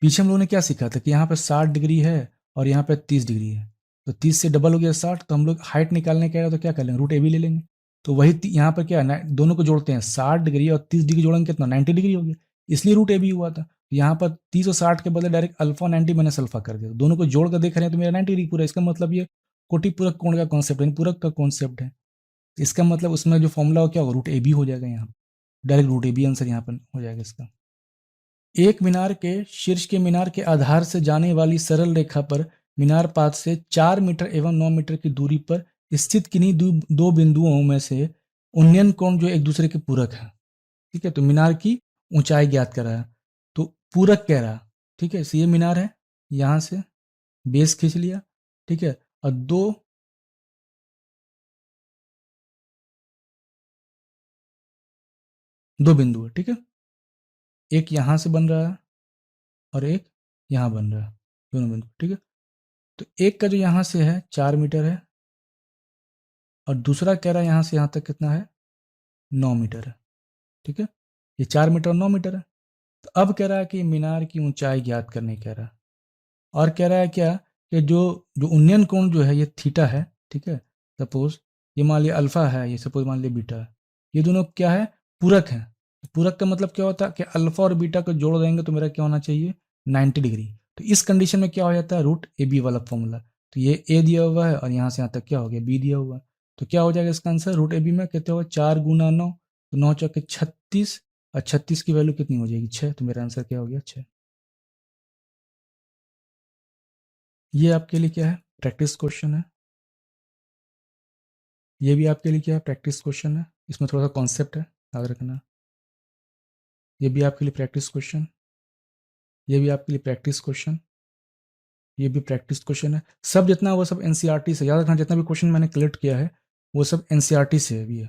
पीछे हम लोगों ने क्या सीखा था कि यहाँ पे 60 डिग्री है और यहाँ पे 30 डिग्री है, तो 30 से डबल हो गया 60, तो हम लोग हाइट निकालने के तो क्या कर लेंगे, रूट ए बी ले लेंगे। तो वही यहाँ पर क्या है, दोनों को जोड़ते हैं, 60 डिग्री और 30 डिग्री जोड़ेंगे कितना, 90 डिग्री हो गया, इसलिए रूट ए बी हुआ था। तो यहाँ पर 30 और 60 के बदले डायरेक्ट अल्फा 90 माइनस अल्फा कर दिया, दोनों को जोड़ कर देख रहे हैं तो मेरा 90 डिग्री पूरा, इसका मतलब ये कोटि पूरक कोण का कॉन्सेप्ट है, पूरक का कॉन्सेप्ट है। इसका मतलब उसमें जो फॉर्मूला हो क्या होगा, रूट ए बी हो जाएगा, यहाँ direct root A B answer यहाँ पर हो जाएगा इसका। एक मीनार के शीर्ष के मीनार के आधार से जाने वाली सरल रेखा पर मीनार पात से 4 मीटर एवं 9 मीटर की दूरी पर स्थित किन्हीं दो बिंदुओं में से उन्नयन कोण जो एक दूसरे के पूरक है, ठीक है। तो मीनार की ऊंचाई ज्ञात कर रहा है, तो पूरक कह रहा है, ठीक है। ये मीनार है, यहां से बेस खींच लिया, ठीक है, और दो बिंदु है, ठीक है। एक यहां से बन रहा है और एक यहां बन रहा है, दोनों बिंदु, ठीक है। तो एक का जो यहां से है 4 मीटर है, और दूसरा कह रहा है यहां से यहां तक कितना है, 9 मीटर है, ठीक है। ये 4 मीटर और 9 मीटर है। तो अब कह रहा है कि मीनार की ऊंचाई ज्ञात करने कह रहा है, और कह रहा है क्या, कि जो जो उन्नयन कोण जो है ये थीटा है, ठीक है। सपोज ये मान लिया अल्फा है, ये सपोज मान लिया बीटा है, ये दोनों क्या है, पूरक है। पूरक का मतलब क्या होता है कि अल्फा और बीटा को जोड़ देंगे तो मेरा क्या होना चाहिए, 90 डिग्री। तो इस कंडीशन में क्या हो जाता है, रूट ए बी वाला फॉर्मूला। तो ये ए दिया हुआ है और यहाँ से यहाँ तक क्या हो गया, बी दिया हुआ है। तो क्या हो जाएगा इसका आंसर, रूट ए बी में कितने होगा, 4 गुना 9, तो 9 चौके 36, और 36 की वैल्यू कितनी हो जाएगी, 6। तो मेरा आंसर क्या हो गया, 6। ये आपके लिए क्या है, प्रैक्टिस क्वेश्चन है। ये भी आपके लिए क्या है, प्रैक्टिस क्वेश्चन है, इसमें थोड़ा सा कॉन्सेप्ट है, याद रखना। ये भी आपके लिए प्रैक्टिस क्वेश्चन, ये भी आपके लिए प्रैक्टिस क्वेश्चन, ये भी प्रैक्टिस क्वेश्चन है। सब जितना वो सब एनसीईआरटी से, याद रखना जितना भी क्वेश्चन मैंने कलेक्ट किया है वो सब एनसीईआरटी से भी है।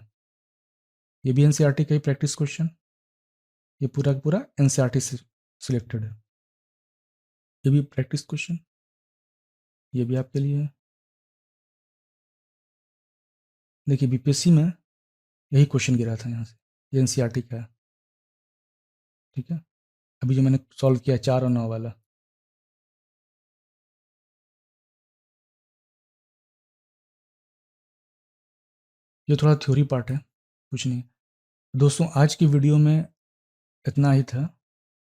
ये भी एनसीईआरटी का ही प्रैक्टिस क्वेश्चन, ये पूरा का पूरा एनसीईआरटी से सिलेक्टेड है। ये भी प्रैक्टिस क्वेश्चन, ये भी आपके लिए है। देखिए बीपीएससी में यही क्वेश्चन गिरा था यहाँ से, ये एनसीईआरटी का है, ठीक है। अभी जो मैंने सॉल्व किया 4 और 9 वाला, ये थोड़ा थ्योरी पार्ट है, कुछ नहीं। दोस्तों आज की वीडियो में इतना ही था,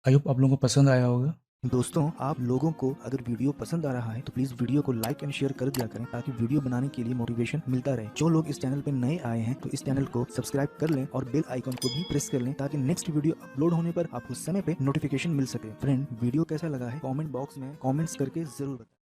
आई होप आप लोगों को पसंद आया होगा। दोस्तों आप लोगों को अगर वीडियो पसंद आ रहा है तो प्लीज वीडियो को लाइक एंड शेयर कर दिया करें, ताकि वीडियो बनाने के लिए मोटिवेशन मिलता रहे। जो लोग इस चैनल पर नए आए हैं तो इस चैनल को सब्सक्राइब कर लें और बेल आइकन को भी प्रेस कर लें, ताकि नेक्स्ट वीडियो अपलोड होने पर आपको समय पे नोटिफिकेशन मिल सके। फ्रेंड वीडियो कैसा लगा है कमेंट बॉक्स में कमेंट्स करके जरूर बताएं।